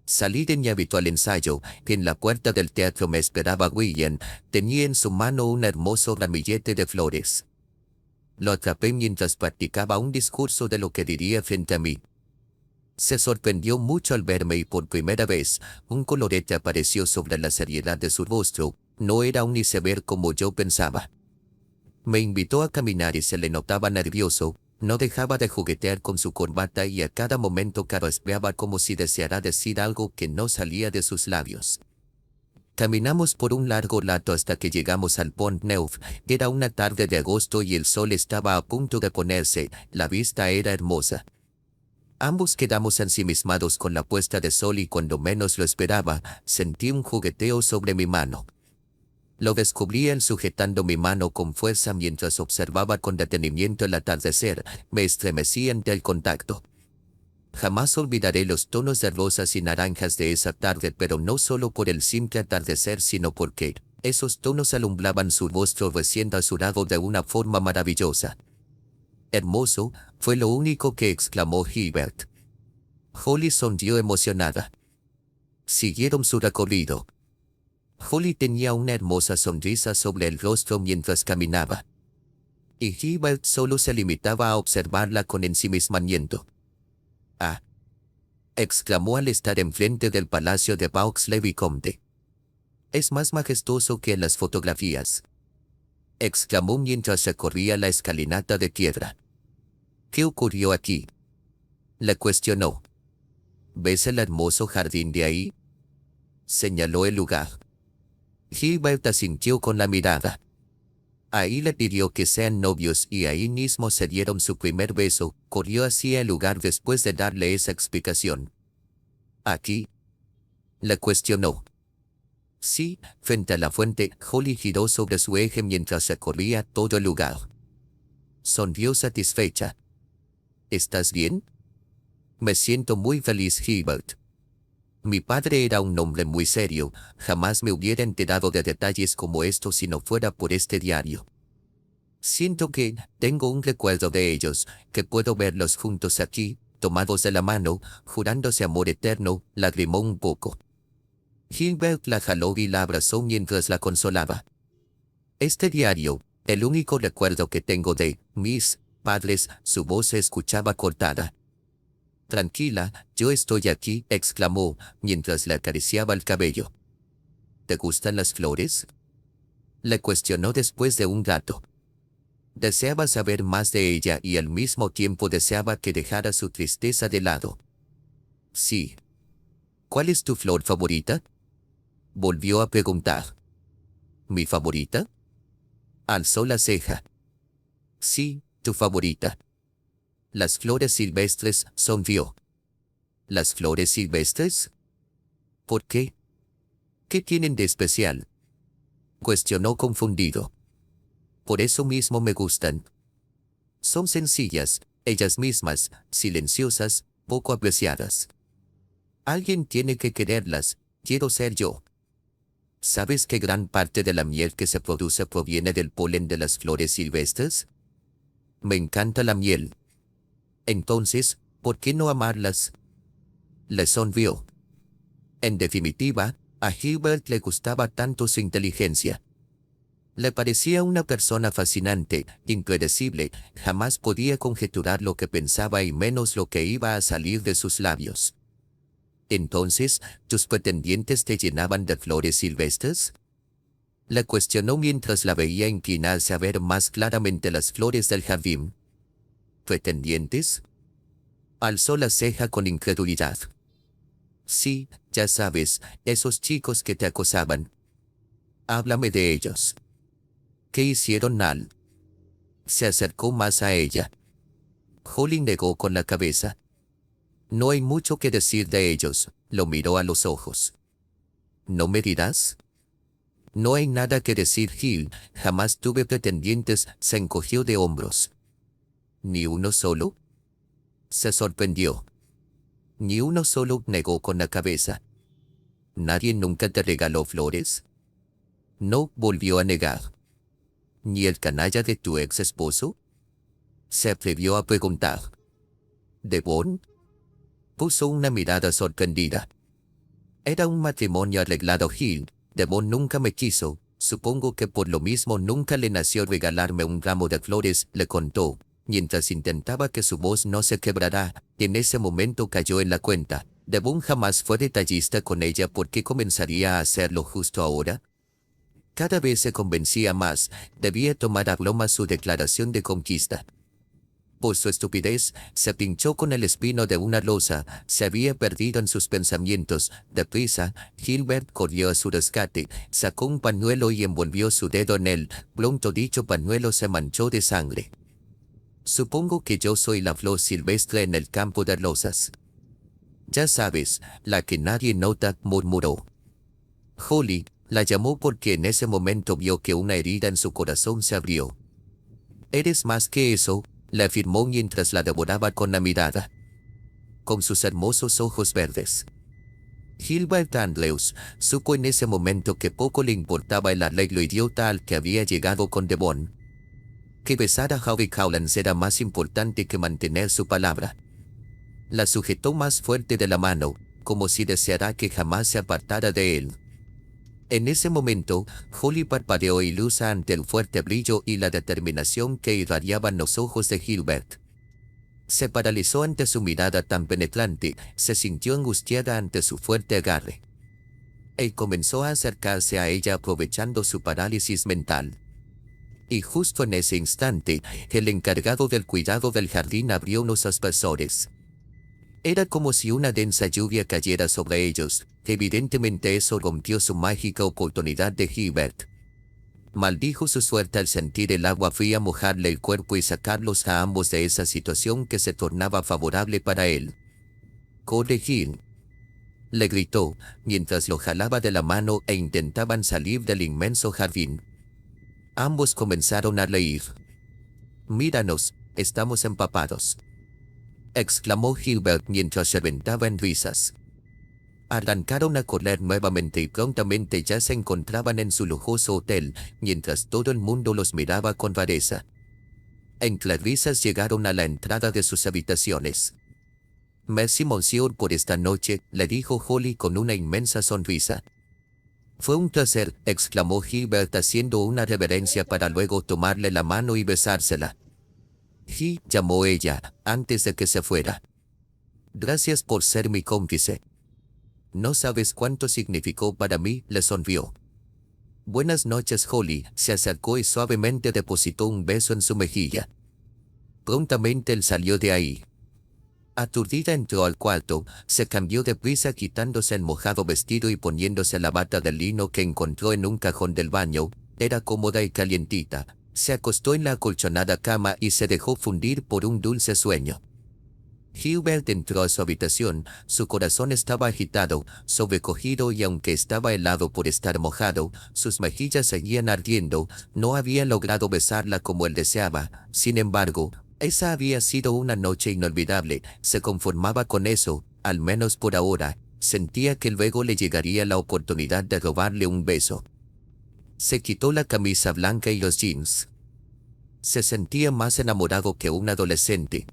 Salí de mi habitual ensayo, que en la puerta del teatro me esperaba William. Tenía en su mano un hermoso ramillete de flores. Lo atrapé mientras practicaba un discurso de lo que diría frente a mí. Se sorprendió mucho al verme y por primera vez, un colorete apareció sobre la seriedad de su rostro. No era un iceberg como yo pensaba. Me invitó a caminar y se le notaba nervioso. No dejaba de juguetear con su corbata y a cada momento carraspeaba como si deseara decir algo que no salía de sus labios. Caminamos por un largo rato hasta que llegamos al Pont Neuf. Era una tarde de agosto y el sol estaba a punto de ponerse. La vista era hermosa. Ambos quedamos ensimismados con la puesta de sol y cuando menos lo esperaba, sentí un jugueteo sobre mi mano. Lo descubrí él sujetando mi mano con fuerza mientras observaba con detenimiento el atardecer. Me estremecí ante el contacto. Jamás olvidaré los tonos de rosas y naranjas de esa tarde, pero no solo por el simple atardecer, sino porque esos tonos alumbraban su rostro recién rasurado de una forma maravillosa. Hermoso, fue lo único que exclamó Gilbert. Holly sonrió emocionada. Siguieron su recorrido. Holly tenía una hermosa sonrisa sobre el rostro mientras caminaba. Y Gilbert solo se limitaba a observarla con ensimismamiento. «Ah», exclamó al estar enfrente del palacio de Vaux-le-Vicomte. «Es más majestuoso que en las fotografías», exclamó mientras recorría la escalinata de piedra. «¿Qué ocurrió aquí?», le cuestionó. «¿Ves el hermoso jardín de ahí?», señaló el lugar. Gilbert asintió con la mirada. Ahí le pidió que sean novios y ahí mismo se dieron su primer beso. Corrió hacia el lugar después de darle esa explicación. «¿Aquí?», le cuestionó. «Sí, frente a la fuente». Holly giró sobre su eje mientras recorría todo el lugar. Sonrió satisfecha. «¿Estás bien?». «Me siento muy feliz, Gilbert. Mi padre era un hombre muy serio. Jamás me hubiera enterado de detalles como estos si no fuera por este diario. Siento que tengo un recuerdo de ellos, que puedo verlos juntos aquí, tomados de la mano, jurándose amor eterno». Lagrimó un poco. Gilbert la jaló y la abrazó mientras la consolaba. «Este diario, el único recuerdo que tengo de mis padres». Su voz se escuchaba cortada. «Tranquila, yo estoy aquí», exclamó, mientras le acariciaba el cabello. «¿Te gustan las flores?», le cuestionó después de un rato. Deseaba saber más de ella y al mismo tiempo deseaba que dejara su tristeza de lado. «Sí». «¿Cuál es tu flor favorita?», volvió a preguntar. «¿Mi favorita?», alzó la ceja. «Sí, tu favorita». «Las flores silvestres», sonrió. «¿Las flores silvestres? ¿Por qué? ¿Qué tienen de especial?», cuestionó confundido. «Por eso mismo me gustan. Son sencillas, ellas mismas, silenciosas, poco apreciadas. Alguien tiene que quererlas. Quiero ser yo». ¿Sabes que gran parte de la miel que se produce proviene del polen de las flores silvestres? Me encanta la miel. Entonces, ¿por qué no amarlas?, le sonrió. En definitiva, a Gilbert le gustaba tanto su inteligencia. Le parecía una persona fascinante, impredecible. Jamás podía conjeturar lo que pensaba y menos lo que iba a salir de sus labios. «¿Entonces, tus pretendientes te llenaban de flores silvestres?», le cuestionó mientras la veía inclinarse a ver más claramente las flores del jardín. «¿Pretendientes?», alzó la ceja con incredulidad. «Sí, ya sabes, esos chicos que te acosaban. Háblame de ellos». «¿Qué hicieron, Nal?». Se acercó más a ella. Holly negó con la cabeza. «No hay mucho que decir de ellos», lo miró a los ojos. «¿No me dirás?». «No hay nada que decir, Gil. Jamás tuve pretendientes», se encogió de hombros. «¿Ni uno solo?», se sorprendió. «Ni uno solo», negó con la cabeza. ¿Nadie nunca te regaló flores? No, volvió a negar. ¿Ni el canalla de tu ex esposo? Se atrevió a preguntar. ¿Devon? Puso una mirada sorprendida. Era un matrimonio arreglado, Gil. Devon nunca me quiso. Supongo que por lo mismo nunca le nació regalarme un ramo de flores, le contó, mientras intentaba que su voz no se quebrara. En ese momento cayó en la cuenta. Devon jamás fue detallista con ella. ¿Por qué comenzaría a hacerlo justo ahora? Cada vez se convencía más. Debía tomar a broma su declaración de conquista. Por su estupidez, se pinchó con el espino de una losa, se había perdido en sus pensamientos. Deprisa, Gilbert corrió a su rescate, sacó un pañuelo y envolvió su dedo en él. Pronto dicho pañuelo se manchó de sangre. Supongo que yo soy la flor silvestre en el campo de rosas. Ya sabes, la que nadie nota, murmuró. Holly la llamó porque en ese momento vio que una herida en su corazón se abrió. Eres más que eso, le afirmó mientras la devoraba con la mirada. Con sus hermosos ojos verdes. Gilbert Andrews supo en ese momento que poco le importaba el arreglo idiota al que había llegado con Devon. Que besar a Harry Cowlands era más importante que mantener su palabra. La sujetó más fuerte de la mano, como si deseara que jamás se apartara de él. En ese momento, Holly parpadeó ilusa ante el fuerte brillo y la determinación que irradiaban los ojos de Gilbert. Se paralizó ante su mirada tan penetrante, se sintió angustiada ante su fuerte agarre. Él comenzó a acercarse a ella aprovechando su parálisis mental. Y justo en ese instante, el encargado del cuidado del jardín abrió unos aspersores. Era como si una densa lluvia cayera sobre ellos. Evidentemente eso rompió su mágica oportunidad de Gilbert. Maldijo su suerte al sentir el agua fría mojarle el cuerpo y sacarlos a ambos de esa situación que se tornaba favorable para él. «¡Corre, Gil!», le gritó, mientras lo jalaba de la mano e intentaban salir del inmenso jardín. Ambos comenzaron a reír. «Míranos, estamos empapados», exclamó Gilbert mientras se aventaba en risas. Arrancaron a correr nuevamente y prontamente ya se encontraban en su lujoso hotel, mientras todo el mundo los miraba con rareza. Entre risas llegaron a la entrada de sus habitaciones. «Merci monsieur por esta noche», le dijo Holly con una inmensa sonrisa. «Fue un placer», exclamó Gilbert haciendo una reverencia para luego tomarle la mano y besársela. «G», llamó ella, antes de que se fuera. «Gracias por ser mi cómplice. No sabes cuánto significó para mí», le sonrió. «Buenas noches, Holly», se acercó y suavemente depositó un beso en su mejilla. Prontamente él salió de ahí. Aturdida entró al cuarto, se cambió deprisa quitándose el mojado vestido y poniéndose la bata de lino que encontró en un cajón del baño. Era cómoda y calientita. Se acostó en la acolchonada cama y se dejó fundir por un dulce sueño. Gilbert entró a su habitación, su corazón estaba agitado, sobrecogido y aunque estaba helado por estar mojado, sus mejillas seguían ardiendo, no había logrado besarla como él deseaba. Sin embargo, esa había sido una noche inolvidable, se conformaba con eso, al menos por ahora, sentía que luego le llegaría la oportunidad de robarle un beso. Se quitó la camisa blanca y los jeans. Se sentía más enamorado que un adolescente.